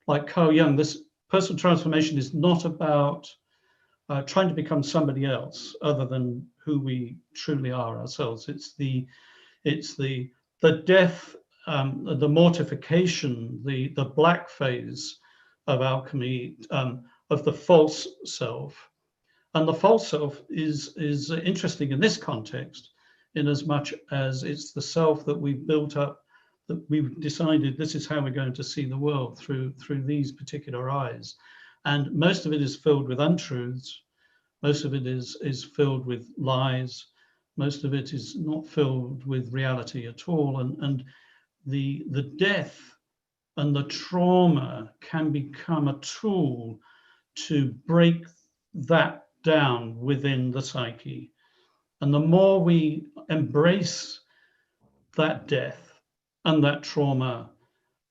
like Carl Jung, this personal transformation is not about trying to become somebody else other than who we truly are ourselves. It's the death, the mortification, the black phase of alchemy, of the false self. And the false self is interesting in this context, in as much as it's the self that we've built up, that we've decided this is how we're going to see the world, through these particular eyes. And most of it is filled with untruths. Most of it is filled with lies. Most of it is not filled with reality at all. And the death and the trauma can become a tool to break that down within the psyche. And the more we embrace that death and that trauma,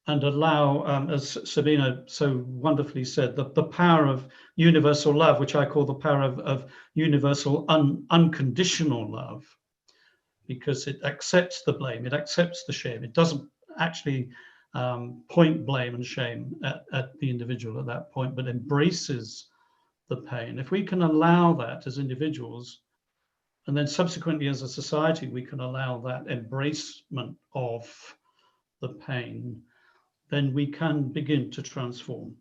and allow, as Sabine so wonderfully said, the power of universal love, which I call the power of universal unconditional love, because it accepts the blame, it accepts the shame. It doesn't actually point blame and shame at the individual at that point, but embraces the pain. If we can allow that as individuals, and then subsequently as a society, we can allow that embracement of the pain, then we can begin to transform.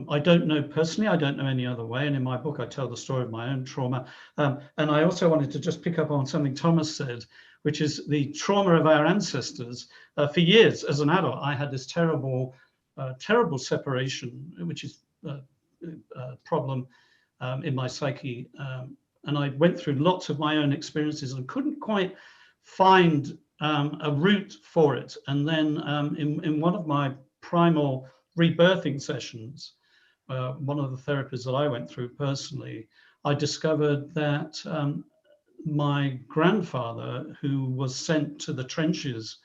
I don't know personally, I don't know any other way. And in my book, I tell the story of my own trauma. And I also wanted to just pick up on something Thomas said, which is the trauma of our ancestors. For years as an adult, I had this terrible separation, which is a problem in my psyche. And I went through lots of my own experiences and couldn't quite find a route for it. And then in one of my primal rebirthing sessions, one of the therapies that I went through personally, I discovered that my grandfather, who was sent to the trenches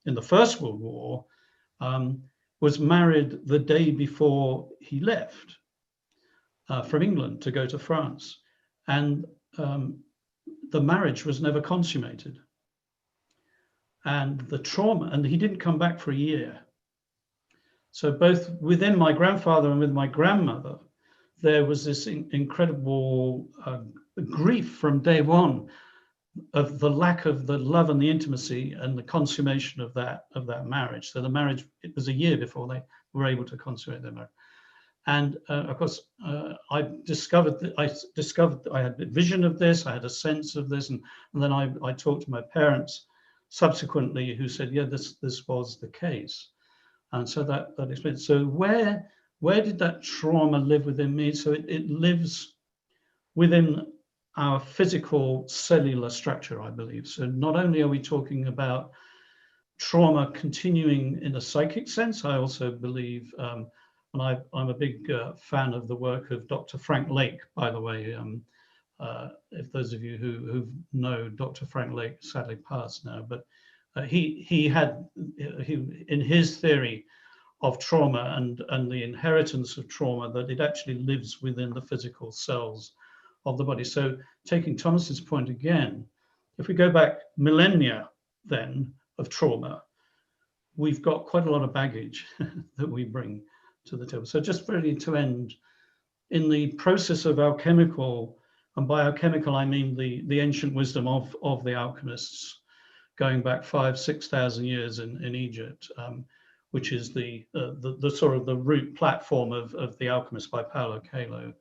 in the First World War, was married the day before he left from England to go to France. And the marriage was never consummated. And the trauma, and he didn't come back for a year. So both within my grandfather and with my grandmother, there was this incredible grief from day one of the lack of the love and the intimacy and the consummation of that marriage. So the marriage, it was a year before they were able to consummate their marriage. And of course, I discovered that I had a vision of this, I had a sense of this, and then I talked to my parents subsequently, who said, yeah, this was the case. And so that explains. So where did that trauma live within me? So it lives within our physical cellular structure, I believe. So not only are we talking about trauma continuing in a psychic sense, I also believe, and I'm a big fan of the work of Dr. Frank Lake, by the way. If those of you who know Dr. Frank Lake, sadly passed now, but he in his theory of trauma and the inheritance of trauma, that it actually lives within the physical cells of the body. So taking Thomas's point again, if we go back millennia then of trauma, we've got quite a lot of baggage that we bring to the table. So just really to end, in the process of alchemical, and by alchemical I mean the ancient wisdom of the alchemists, going back 5,000-6,000 years in Egypt, which is the sort of the root platform of the Alchemist by Paulo Coelho.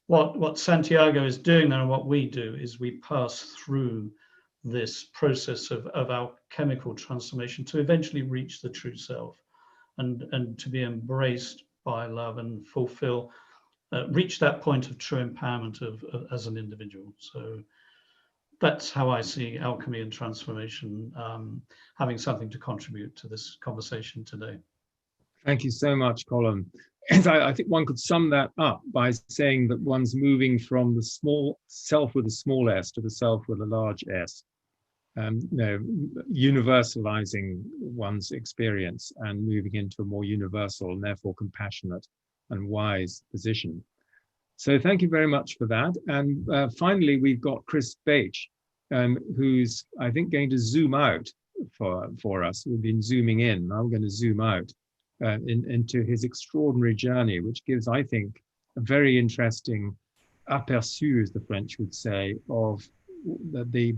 What Santiago is doing there, and what we do, is we pass through this process of alchemical transformation to eventually reach the true self, and to be embraced by love and fulfill, reach that point of true empowerment as an individual. So that's how I see alchemy and transformation having something to contribute to this conversation today. Thank you so much, Colin. And I think one could sum that up by saying that one's moving from the small self with a small s to the self with a large s. Universalizing one's experience and moving into a more universal and therefore compassionate and wise position. So thank you very much for that. And finally, we've got Chris Bache, who's, I think, going to zoom out for us. We've been zooming in. Now we're going to zoom out into his extraordinary journey, which gives, I think, a very interesting aperçu, as the French would say, of the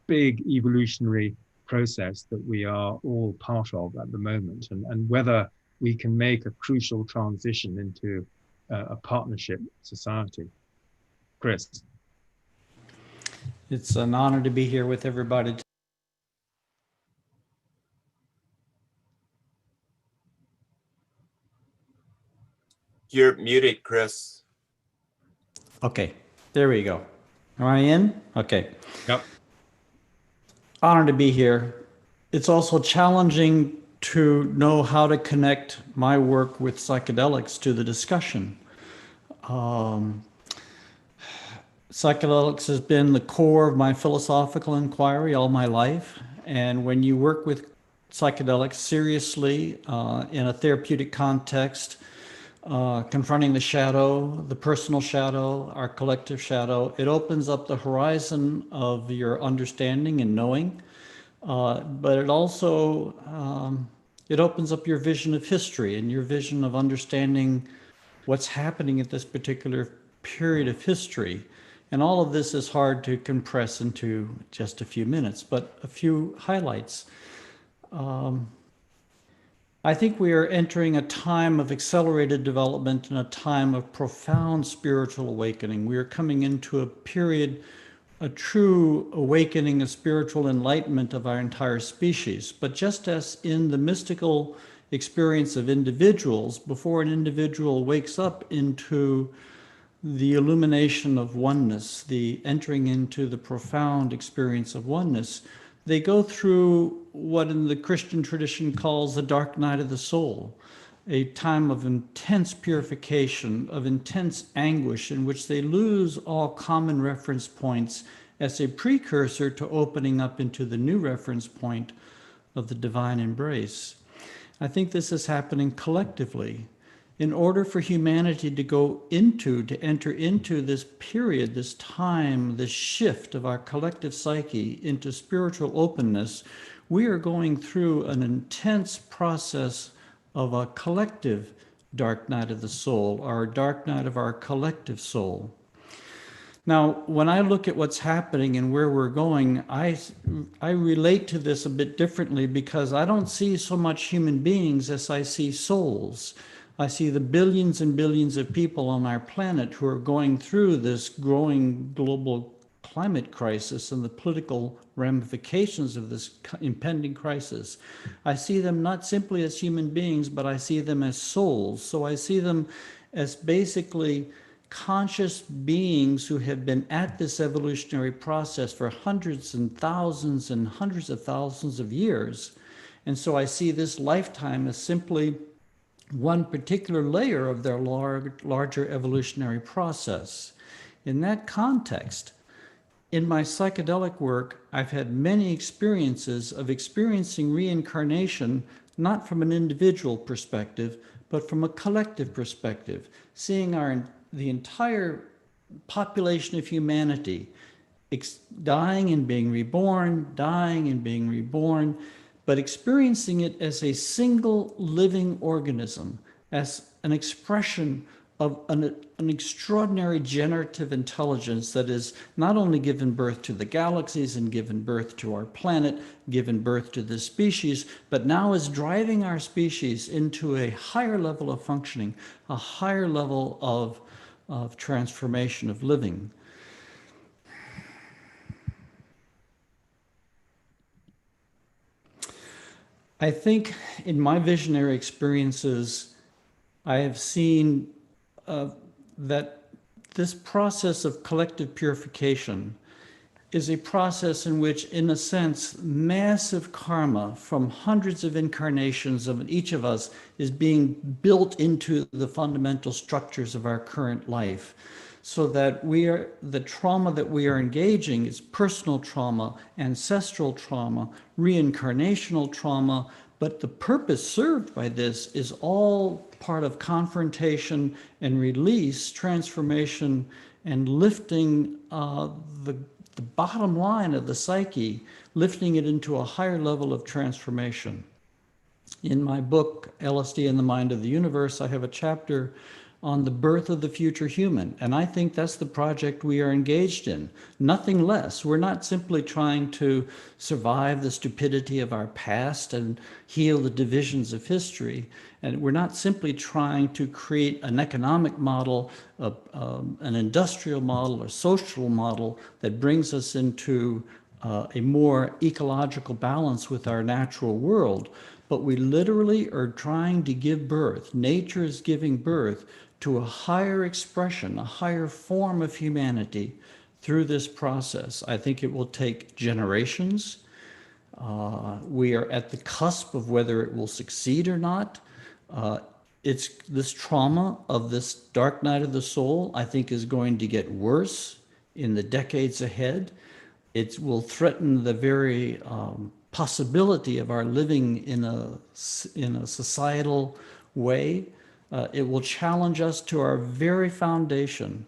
big evolutionary process that we are all part of at the moment, and whether we can make a crucial transition into a partnership society. Chris. It's an honor to be here with everybody. You're muted, Chris. Okay, there we go. Am I in? Okay. Yep. Honored to be here. It's also challenging to know how to connect my work with psychedelics to the discussion. Psychedelics has been the core of my philosophical inquiry all my life. And when you work with psychedelics seriously in a therapeutic context, confronting the shadow, the personal shadow, our collective shadow, it opens up the horizon of your understanding and knowing, but it also it opens up your vision of history and your vision of understanding what's happening at this particular period of history. And all of this is hard to compress into just a few minutes, but a few highlights. I think we are entering a time of accelerated development and a time of profound spiritual awakening. We are coming into a period, a true awakening, a spiritual enlightenment of our entire species. But just as in the mystical experience of individuals, before an individual wakes up into the illumination of oneness, the entering into the profound experience of oneness, they go through what in the Christian tradition calls the dark night of the soul, a time of intense purification, of intense anguish, in which they lose all common reference points as a precursor to opening up into the new reference point of the divine embrace. I think this is happening collectively. In order for humanity to enter into this period, this time, this shift of our collective psyche into spiritual openness, we are going through an intense process of a collective dark night of the soul, our dark night of our collective soul. Now, when I look at what's happening and where we're going, I relate to this a bit differently because I don't see so much human beings as I see souls. I see the billions and billions of people on our planet who are going through this growing global climate crisis and the political ramifications of this impending crisis. I see them not simply as human beings, but I see them as souls. So I see them as basically conscious beings who have been at this evolutionary process for hundreds and hundreds of thousands of years. And so I see this lifetime as simply one particular layer of their larger evolutionary process. In that context, in my psychedelic work, I've had many experiences of experiencing reincarnation, not from an individual perspective, but from a collective perspective, seeing the entire population of humanity dying and being reborn, dying and being reborn, but experiencing it as a single living organism, as an expression of an extraordinary generative intelligence that is not only given birth to the galaxies and given birth to our planet, given birth to this species, but now is driving our species into a higher level of functioning, a higher level of transformation of living. I think in my visionary experiences, I have seen that this process of collective purification is a process in which, in a sense, massive karma from hundreds of incarnations of each of us is being built into the fundamental structures of our current life. So that the trauma that we are engaging is personal trauma, ancestral trauma, reincarnational trauma, but the purpose served by this is all part of confrontation and release, transformation, and lifting the bottom line of the psyche, lifting it into a higher level of transformation. In my book, LSD and the Mind of the Universe, I have a chapter on the birth of the future human. And I think that's the project we are engaged in, nothing less. We're not simply trying to survive the stupidity of our past and heal the divisions of history. And we're not simply trying to create an economic model, an industrial model, or social model that brings us into a more ecological balance with our natural world. But we literally are trying to give birth. Nature is giving birth to a higher expression, a higher form of humanity through this process. I think it will take generations. We are at the cusp of whether it will succeed or not. It's this trauma of this dark night of the soul, I think, is going to get worse in the decades ahead. It will threaten the very possibility of our living in a societal way. It will challenge us to our very foundation.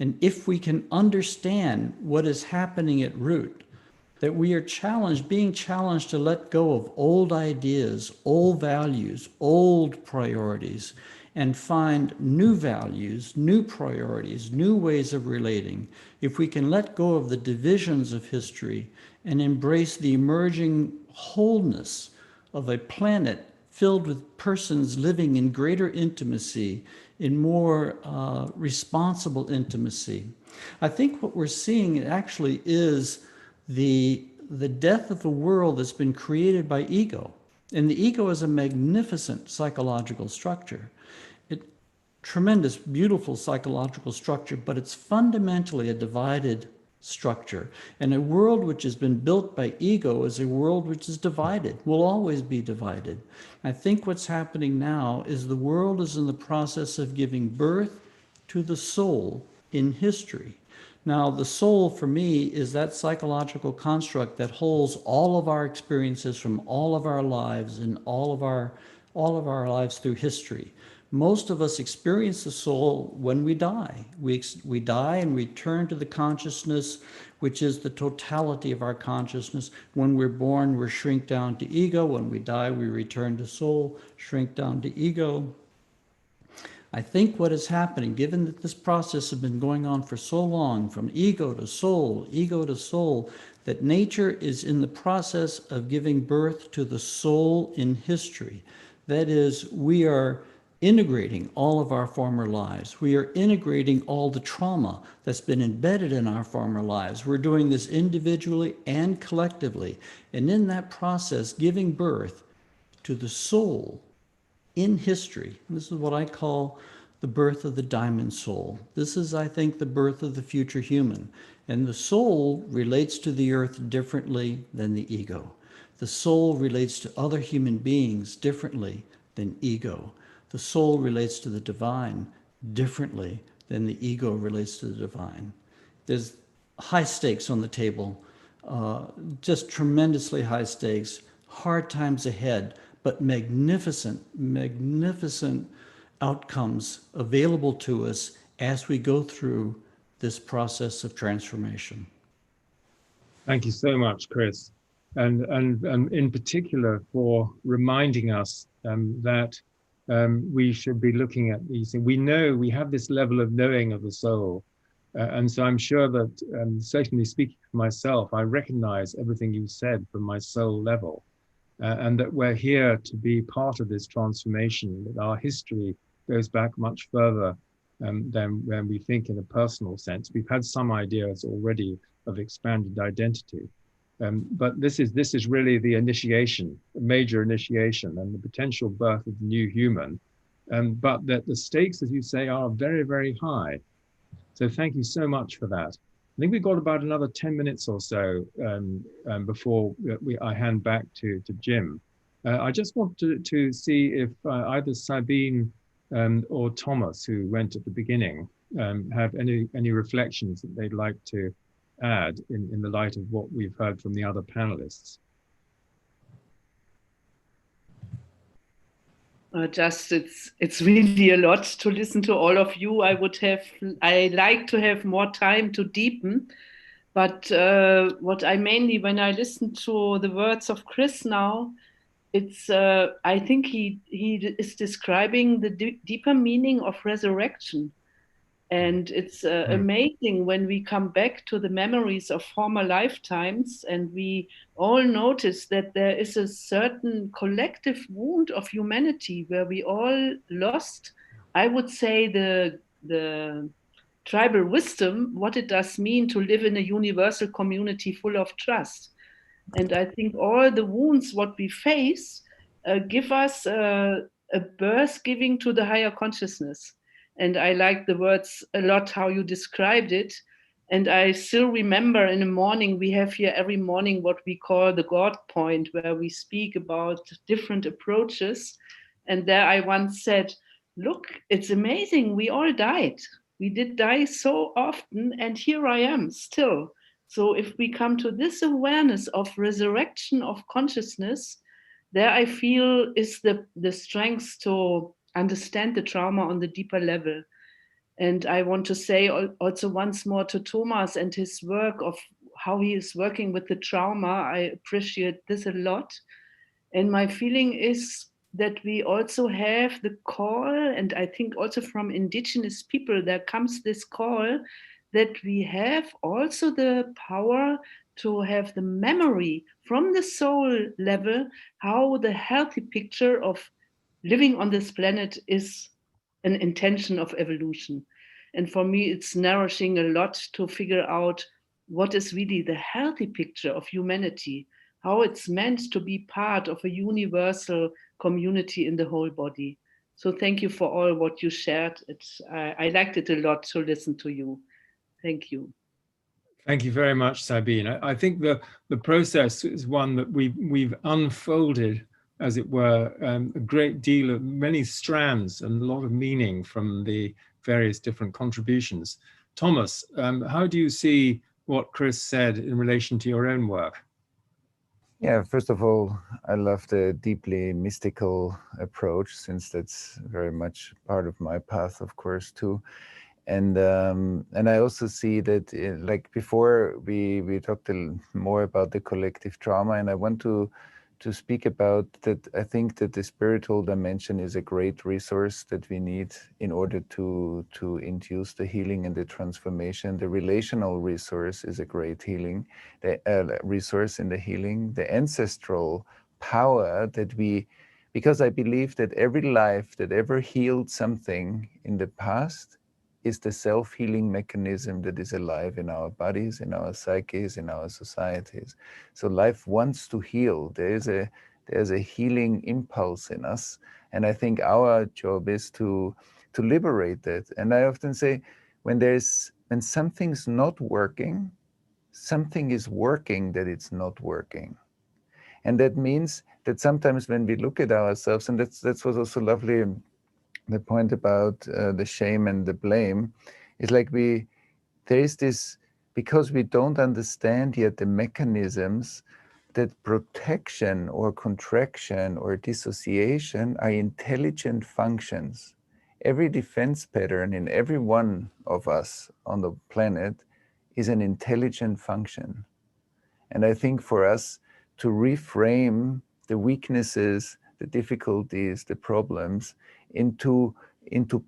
And if we can understand what is happening at root, that we are being challenged to let go of old ideas, old values, old priorities, and find new values, new priorities, new ways of relating. If we can let go of the divisions of history and embrace the emerging wholeness of a planet filled with persons living in greater intimacy, in more responsible intimacy. I think what we're seeing actually is the death of a world that's been created by ego. And the ego is a magnificent psychological structure. Tremendous, beautiful psychological structure, but it's fundamentally a divided structure. And a world which has been built by ego is a world which is divided, will always be divided. I think what's happening now is the world is in the process of giving birth to the soul in history. Now, the soul for me is that psychological construct that holds all of our experiences from all of our lives and all of our lives through history. Most of us experience the soul when we die. We die and return to the consciousness, which is the totality of our consciousness. When we're born, we shrink down to ego. When we die, we return to soul, shrink down to ego. I think what is happening, given that this process has been going on for so long, from ego to soul, that nature is in the process of giving birth to the soul in history. That is, we are integrating all of our former lives. We are integrating all the trauma that's been embedded in our former lives. We're doing this individually and collectively. And in that process, giving birth to the soul in history. This is what I call the birth of the diamond soul. This is, I think, the birth of the future human. And the soul relates to the earth differently than the ego. The soul relates to other human beings differently than ego. The soul relates to the divine differently than the ego relates to the divine. There's high stakes on the table, just tremendously high stakes, hard times ahead, but magnificent, magnificent outcomes available to us as we go through this process of transformation. Thank you so much, Chris. And in particular for reminding us that we should be looking at these things. We know we have this level of knowing of the soul. And so I'm sure that, certainly speaking for myself, I recognize everything you said from my soul level. And that we're here to be part of this transformation, that our history goes back much further than when we think in a personal sense. We've had some ideas already of expanded identity. But this is really the initiation, the major initiation and the potential birth of the new human. But that the stakes, as you say, are very, very high. So thank you so much for that. I think we've got about another 10 minutes or so before I hand back to Jim. I just want to see if either Sabine or Thomas, who went at the beginning, have any reflections that they'd like to add in the light of what we've heard from the other panelists. It's really a lot to listen to all of you. I like to have more time to deepen, but what I mainly, when I listen to the words of Chris now, it's I think he is describing the deeper meaning of resurrection. And it's amazing when we come back to the memories of former lifetimes and we all notice that there is a certain collective wound of humanity where we all lost, I would say, the tribal wisdom, what it does mean to live in a universal community full of trust. And I think all the wounds, what we face, give us a birth giving to the higher consciousness. And I like the words a lot, how you described it. And I still remember in the morning, we have here every morning what we call the God point, where we speak about different approaches. And there I once said, look, it's amazing, we all died. We did die so often, and here I am still. So if we come to this awareness of resurrection of consciousness, there I feel is the strength to understand the trauma on the deeper level. And I want to say also once more to Thomas and his work of how he is working with the trauma. I appreciate this a lot. And my feeling is that we also have the call, and I think also from indigenous people, there comes this call that we have also the power to have the memory from the soul level, how the healthy picture of living on this planet is an intention of evolution. And for me, it's nourishing a lot to figure out what is really the healthy picture of humanity, how it's meant to be part of a universal community in the whole body. So thank you for all what you shared. I liked it a lot to listen to you. Thank you. Thank you very much, Sabine. I think the process is one that we've unfolded, as it were, a great deal of many strands and a lot of meaning from the various different contributions. Thomas, how do you see what Chris said in relation to your own work? Yeah, first of all, I love the deeply mystical approach, since that's very much part of my path, of course, too. And I also see that, like before, we talked more about the collective trauma, and I want to speak about that. I think that the spiritual dimension is a great resource that we need in order to induce the healing and the transformation. The relational resource is a great healing, the resource in the healing. The ancestral power that because I believe that every life that ever healed something in the past is the self-healing mechanism that is alive in our bodies, in our psyches, in our societies. So life wants to heal. There's a healing impulse in us. And I think our job is to liberate that. And I often say, when something's not working, something is working that it's not working. And that means that sometimes when we look at ourselves, and that's what's also lovely, the point about the shame and the blame, is like there is this, because we don't understand yet the mechanisms, that protection or contraction or dissociation are intelligent functions. Every defense pattern in every one of us on the planet is an intelligent function. And I think for us to reframe the weaknesses, the difficulties, the problems into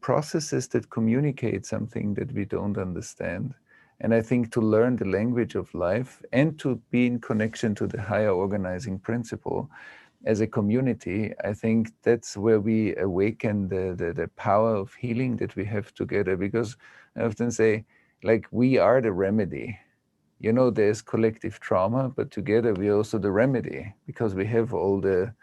processes that communicate something that we don't understand. And I think to learn the language of life and to be in connection to the higher organizing principle as a community, I think that's where we awaken the power of healing that we have together. Because I often say, like, we are the remedy. You know, there's collective trauma, but together we are also the remedy, because we have all the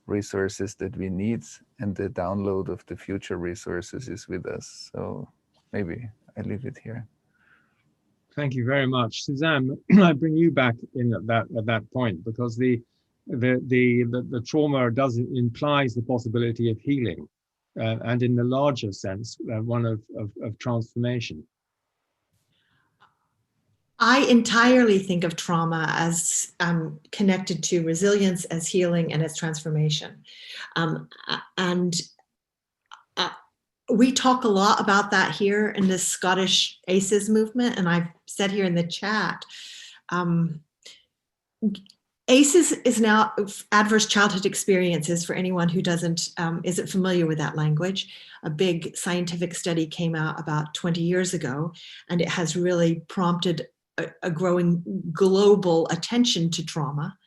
resources that we need, and the download of the future resources is with us. So maybe I leave it here. Thank you very much, Suzanne. I bring you back in at that point, because the trauma implies the possibility of healing, and in the larger sense, one of transformation. I entirely think of trauma as connected to resilience, as healing, and as transformation. We talk a lot about that here in this Scottish ACEs movement, and I've said here in the chat, ACEs is now adverse childhood experiences, for anyone who isn't familiar with that language. A big scientific study came out about 20 years ago, and it has really prompted a growing global attention to trauma.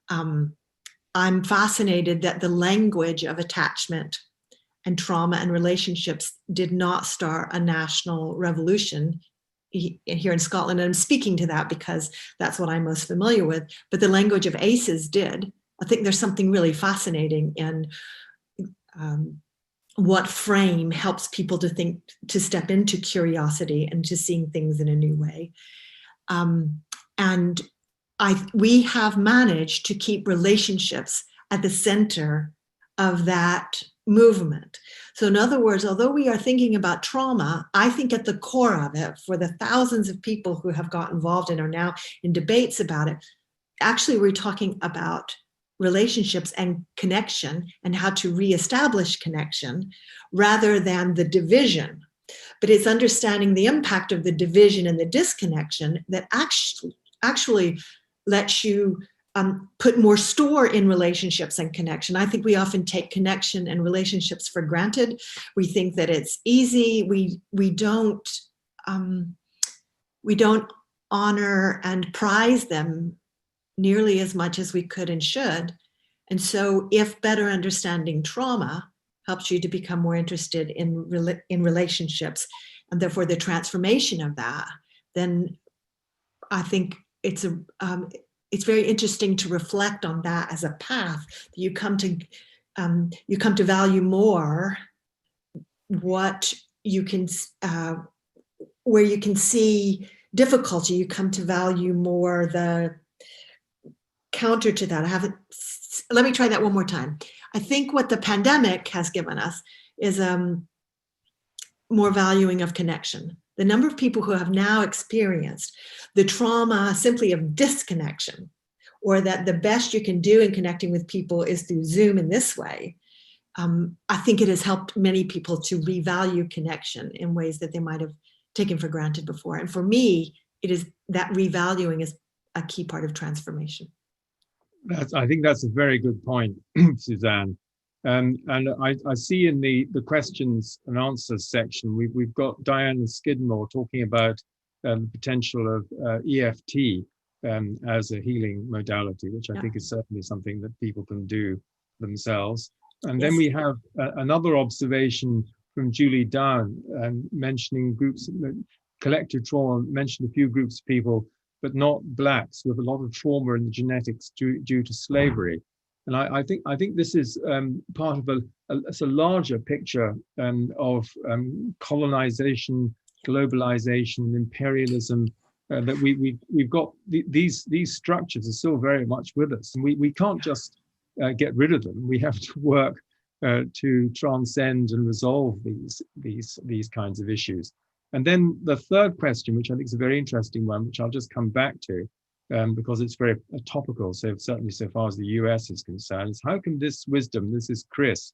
I'm fascinated that the language of attachment and trauma and relationships did not start a national revolution here in Scotland. And I'm speaking to that because that's what I'm most familiar with, but the language of ACEs did. I think there's something really fascinating in what frame helps people to step into curiosity and to seeing things in a new way. We have managed to keep relationships at the center of that movement. So in other words, although we are thinking about trauma, I think at the core of it, for the thousands of people who have got involved and are now in debates about it, actually we're talking about relationships and connection and how to reestablish connection rather than the division. But it's understanding the impact of the division and the disconnection that actually lets you put more store in relationships and connection. I think we often take connection and relationships for granted. We think that it's easy. We don't honor and prize them nearly as much as we could and should. And so if better understanding trauma helps you to become more interested in relationships, and therefore the transformation of that, then I think it's very interesting to reflect on that as a path that you come to value more what you can, where you can see difficulty. You come to value more the counter to that. Let me try that one more time. I think what the pandemic has given us is more valuing of connection. The number of people who have now experienced the trauma simply of disconnection, or that the best you can do in connecting with people is through Zoom in this way, I think it has helped many people to revalue connection in ways that they might have taken for granted before. And for me, it is that revaluing is a key part of transformation. I think that's a very good point, Suzanne. And I see in the questions and answers section, we've got Diana Skidmore talking about the potential of EFT as a healing modality, which I think is certainly something that people can do themselves. And then we have another observation from Julie Down, mentioning groups, collective trauma, mentioned a few groups of people, but not blacks, with a lot of trauma in the genetics due to slavery. And I think this is part of a larger picture of colonization, globalization, imperialism, that we've got these structures are still very much with us. And we can't just get rid of them. We have to work to transcend and resolve these kinds of issues. And then the third question, which I think is a very interesting one, which I'll just come back to, because it's very topical, so certainly so far as the US is concerned, is how can this wisdom, this is Chris,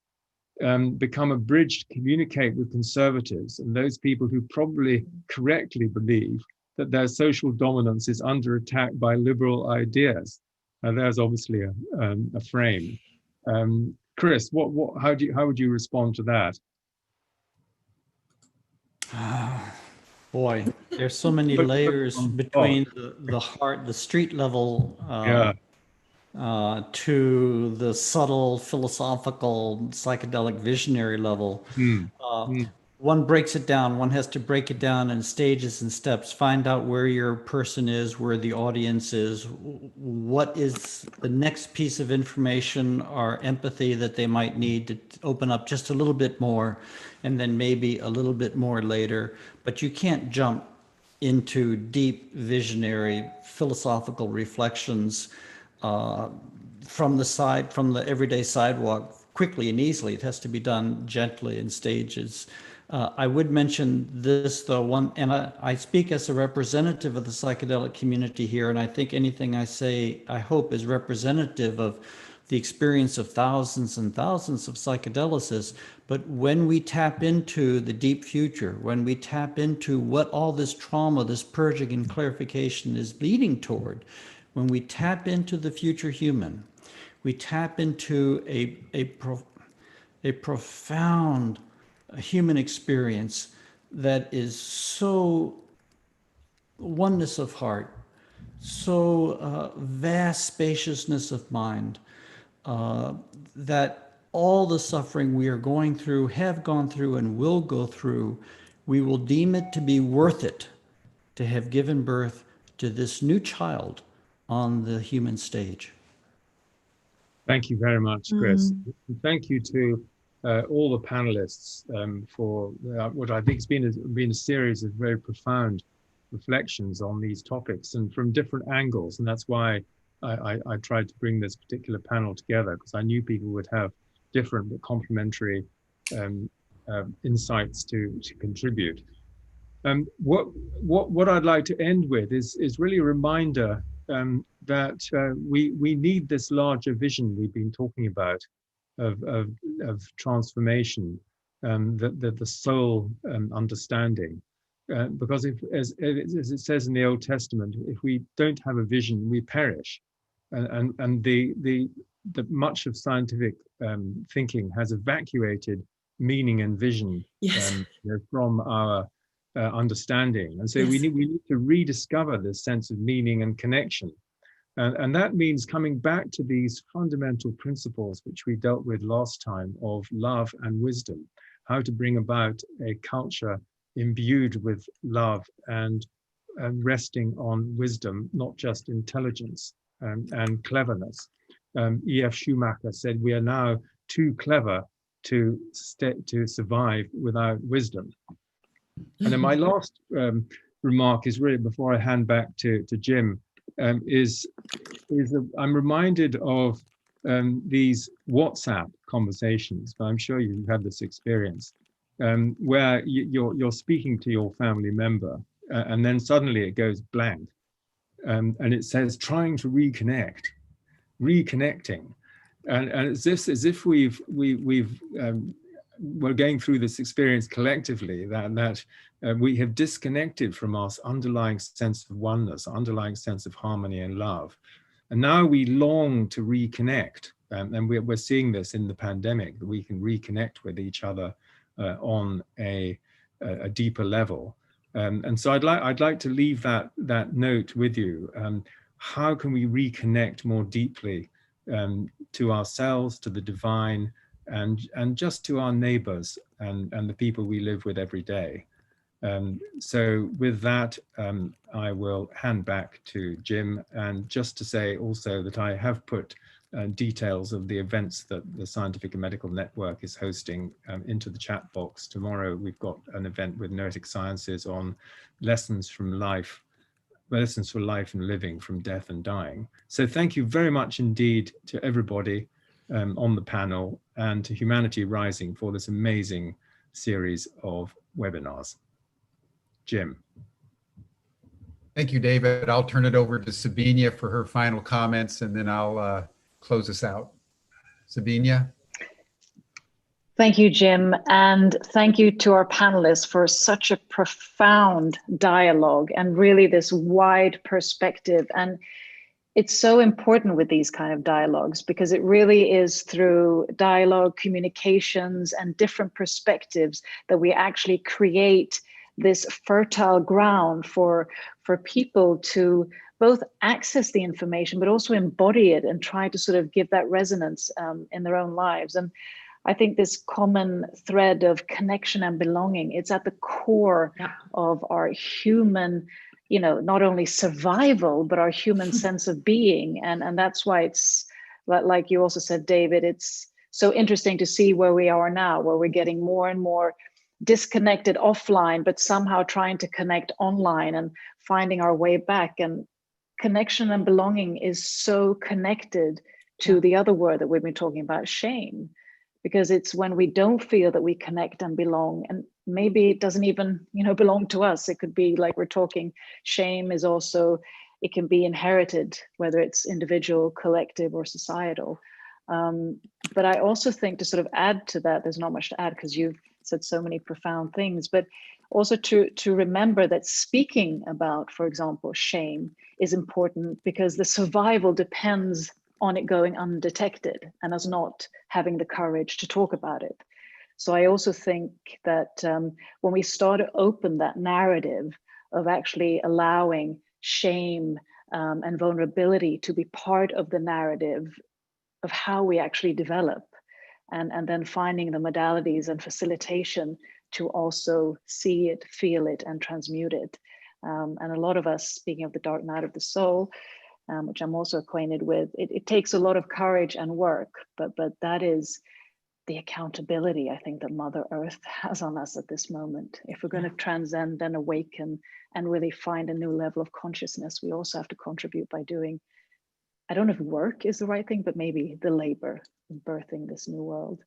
become a bridge to communicate with conservatives and those people who probably correctly believe that their social dominance is under attack by liberal ideas? There's obviously a frame. Chris, how would you respond to that? Boy, there's so many layers between the heart, the street level, to the subtle philosophical psychedelic visionary level. One breaks it down. One has to break it down in stages and steps, find out where your person is, where the audience is, what is the next piece of information or empathy that they might need to open up just a little bit more, and then maybe a little bit more later. But you can't jump into deep visionary philosophical reflections from the everyday sidewalk quickly and easily. It has to be done gently in stages. I would mention this though, and I speak as a representative of the psychedelic community here, and I think anything I say, I hope, is representative of the experience of thousands and thousands of psychedelicists. But when we tap into the deep future, when we tap into what all this trauma, this purging and clarification is leading toward, when we tap into the future human, we tap into a profound human experience that is so oneness of heart, so vast spaciousness of mind, that all the suffering we are going through, have gone through, and will go through, we will deem it to be worth it to have given birth to this new child on the human stage. Thank you very much, Chris. Thank you to all the panelists for what I think has been a series of very profound reflections on these topics and from different angles. And that's why I tried to bring this particular panel together, because I knew people would have different but complementary insights to contribute. What I'd like to end with is really a reminder that we need this larger vision we've been talking about of transformation, the soul understanding. Because as it says in the Old Testament, if we don't have a vision, we perish. And the much of scientific thinking has evacuated meaning and vision from our understanding. And so we need to rediscover this sense of meaning and connection. And that means coming back to these fundamental principles which we dealt with last time of love and wisdom, how to bring about a culture imbued with love and resting on wisdom, not just intelligence and cleverness. E.F. Schumacher said, we are now too clever to survive without wisdom. And then my last remark is really, before I hand back to Jim, I'm reminded of these WhatsApp conversations, but I'm sure you've had this experience, where you're speaking to your family member and then suddenly it goes blank, and it says trying to reconnecting, and as if we're going through this experience collectively, that we have disconnected from our underlying sense of oneness, underlying sense of harmony and love. And now we long to reconnect. And we're seeing this in the pandemic, that we can reconnect with each other on a deeper level. And so I'd like to leave that note with you. How can we reconnect more deeply to ourselves, to the divine, and just to our neighbors and the people we live with every day? So with that, I will hand back to Jim, and just to say also that I have put details of the events that the Scientific and Medical Network is hosting into the chat box. Tomorrow we've got an event with Noetic Sciences on lessons for life and living from death and dying. So thank you very much indeed to everybody on the panel, and to Humanity Rising for this amazing series of webinars. Jim. Thank you, David. I'll turn it over to Sabinije for her final comments, and then I'll close us out. Sabinije. Thank you, Jim. And thank you to our panelists for such a profound dialogue and really this wide perspective. And it's so important with these kind of dialogues, because it really is through dialogue, communications, and different perspectives that we actually create this fertile ground for people to both access the information, but also embody it and try to sort of give that resonance in their own lives. And I think this common thread of connection and belonging, it's at the core of our human, not only survival, but our human sense of being. And that's why it's, like you also said, David, it's so interesting to see where we are now, where we're getting more and more disconnected offline, but somehow trying to connect online and finding our way back. And connection and belonging is so connected to the other word that we've been talking about, shame, because it's when we don't feel that we connect and belong, and maybe it doesn't even, belong to us. It could be like we're talking, shame is also, it can be inherited, whether it's individual, collective, or societal. But I also think, to sort of add to that, there's not much to add because you've said so many profound things, but also to remember that speaking about, for example, shame is important, because the survival depends on it going undetected and us not having the courage to talk about it. So I also think that when we start to open that narrative of actually allowing shame and vulnerability to be part of the narrative of how we actually develop, and then finding the modalities and facilitation to also see it, feel it, and transmute it. And a lot of us, speaking of the dark night of the soul, which I'm also acquainted with, it takes a lot of courage and work, but that is the accountability, I think, that Mother Earth has on us at this moment. If we're going to transcend and awaken and really find a new level of consciousness, we also have to contribute by doing, I don't know if work is the right thing, but maybe the labor in birthing this new world.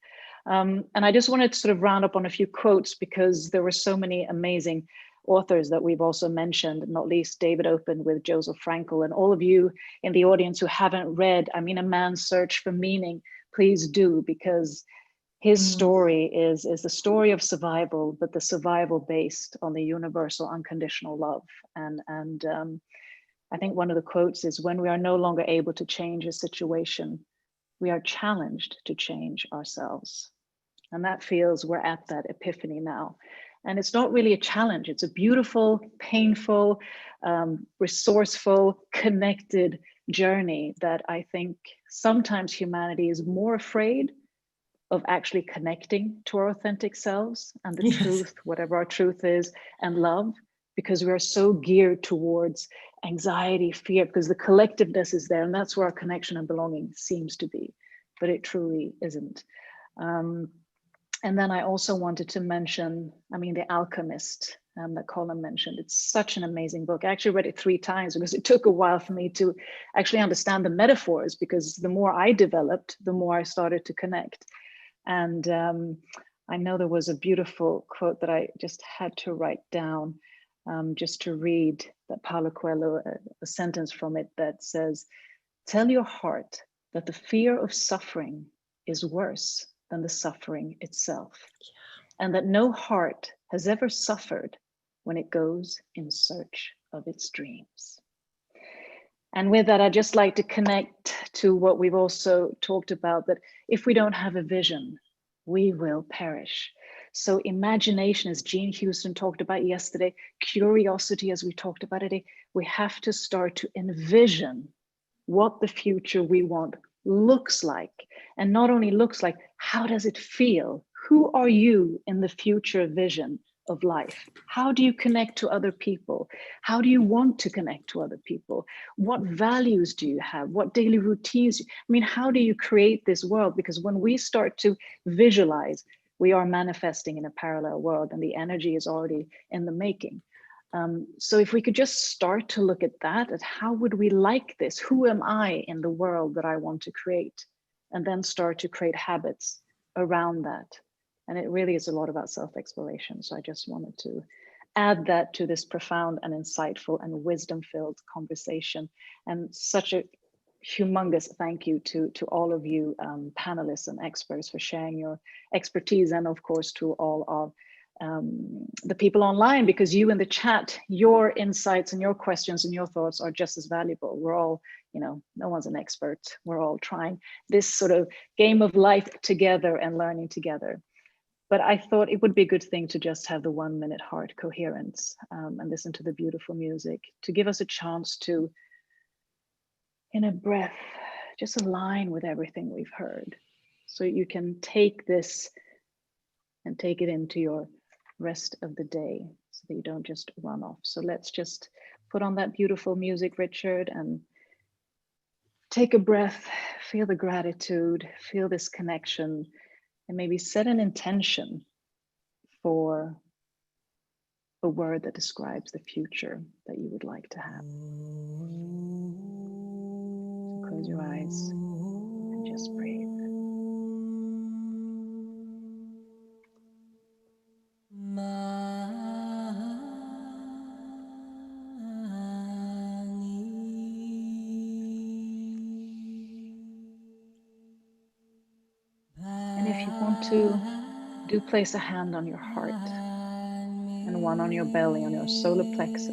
And I just wanted to sort of round up on a few quotes, because there were so many amazing authors that we've also mentioned, not least David opened with Joseph Frankl, and all of you in the audience who haven't read, A Man's Search for Meaning, please do, because his story is the story of survival, but the survival based on the universal unconditional love. And I think one of the quotes is, when we are no longer able to change a situation, we are challenged to change ourselves. And that feels we're at that epiphany now. And it's not really a challenge. It's a beautiful, painful, resourceful, connected journey that I think sometimes humanity is more afraid of actually connecting to our authentic selves and the truth, whatever our truth is, and love, because we are so geared towards anxiety, fear, because the collectiveness is there, and that's where our connection and belonging seems to be, but it truly isn't. And then I also wanted to mention, The Alchemist, that Colin mentioned. It's such an amazing book. I actually read it 3 times because it took a while for me to actually understand the metaphors, because the more I developed, the more I started to connect. And I know there was a beautiful quote that I just had to write down, just to read, that Paulo Coelho, a sentence from it that says, "Tell your heart that the fear of suffering is worse than the suffering itself, and that no heart has ever suffered when it goes in search of its dreams." And with that, I'd just like to connect to what we've also talked about, that if we don't have a vision, we will perish. So imagination, as Jean Houston talked about yesterday, curiosity, as we talked about today, we have to start to envision what the future we want looks like. And not only looks like, how does it feel? Who are you in the future vision of life? How do you connect to other people? How do you want to connect to other people? What values do you have? What daily routines? How do you create this world? Because when we start to visualize, we are manifesting in a parallel world, and the energy is already in the making. So if we could just start to look at that, at how would we like this? Who am I in the world that I want to create? And then start to create habits around that. And it really is a lot about self-exploration. So I just wanted to add that to this profound and insightful and wisdom-filled conversation. And such a humongous thank you to all of you panelists and experts for sharing your expertise, and of course to all of the people online, because you in the chat, your insights and your questions and your thoughts are just as valuable. We're all, no one's an expert. We're all trying this sort of game of life together and learning together. But I thought it would be a good thing to just have the 1-minute heart coherence and listen to the beautiful music to give us a chance to, in a breath, just align with everything we've heard. So you can take this and take it into your rest of the day, so that you don't just run off. So let's just put on that beautiful music, Richard, and take a breath, feel the gratitude, feel this connection, and maybe set an intention for a word that describes the future that you would like to have. So close your eyes and just breathe. And if you want to, do place a hand on your heart and one on your belly, on your solar plexus.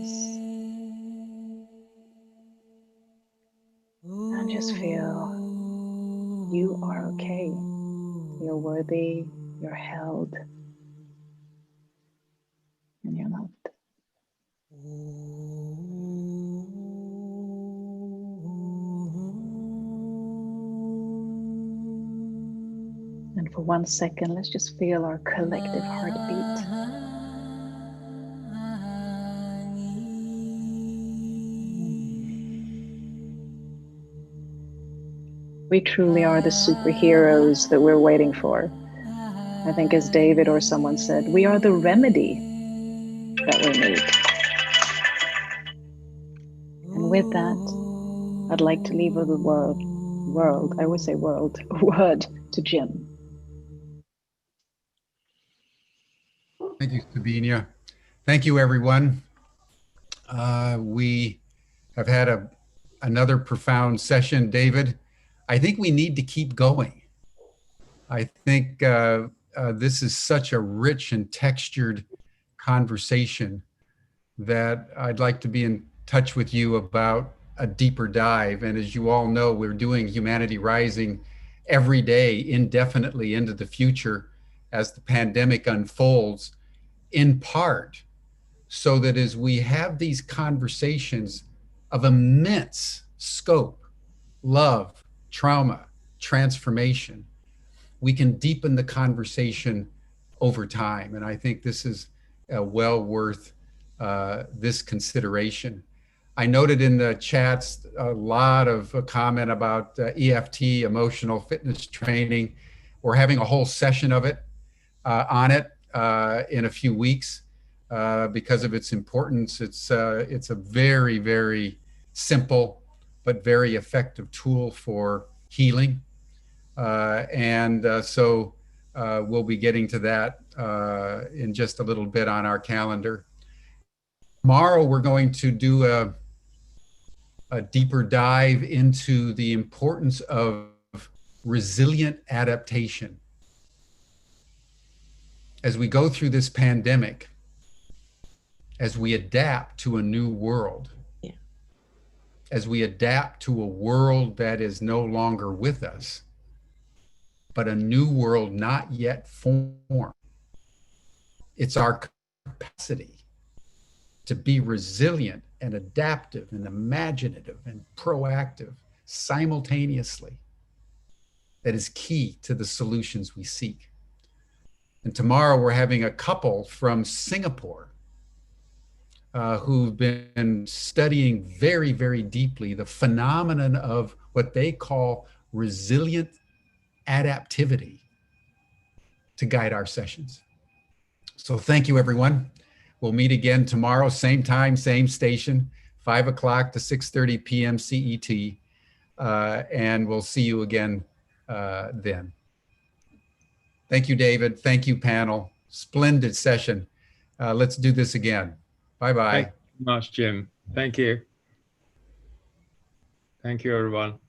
And just feel you are okay. You're worthy, you're held, and you're loved. And for 1 second, let's just feel our collective heartbeat. We truly are the superheroes that we're waiting for. I think as David or someone said, we are the remedy that we need. And with that, I'd like to leave the word to Jim. Thank you, Sabinije. Thank you, everyone. We have had another profound session, David. I think we need to keep going. I think this is such a rich and textured conversation that I'd like to be in touch with you about a deeper dive. And as you all know, we're doing Humanity Rising every day, indefinitely into the future as the pandemic unfolds, in part so that as we have these conversations of immense scope, love, trauma, transformation, we can deepen the conversation over time. And I think this is well worth this consideration. I noted in the chats a lot of comment about EFT, emotional fitness training. We're having a whole session of it on it in a few weeks because of its importance. It's a very, very simple but very effective tool for healing. So we'll be getting to that in just a little bit on our calendar. Tomorrow, we're going to do a deeper dive into the importance of resilient adaptation. As we go through this pandemic, as we adapt to a new world, as we adapt to a world that is no longer with us, but a new world not yet formed. It's our capacity to be resilient and adaptive and imaginative and proactive simultaneously that is key to the solutions we seek. And tomorrow we're having a couple from Singapore who've been studying very, very deeply the phenomenon of what they call resilient adaptivity to guide our sessions. So thank you, everyone. We'll meet again tomorrow, same time, same station, 5 o'clock to 6:30 p.m. CET, and we'll see you again then. Thank you, David. Thank you, panel. Splendid session. Let's do this again. Bye-bye. Thank you so much, Jim. Thank you. Thank you, everyone.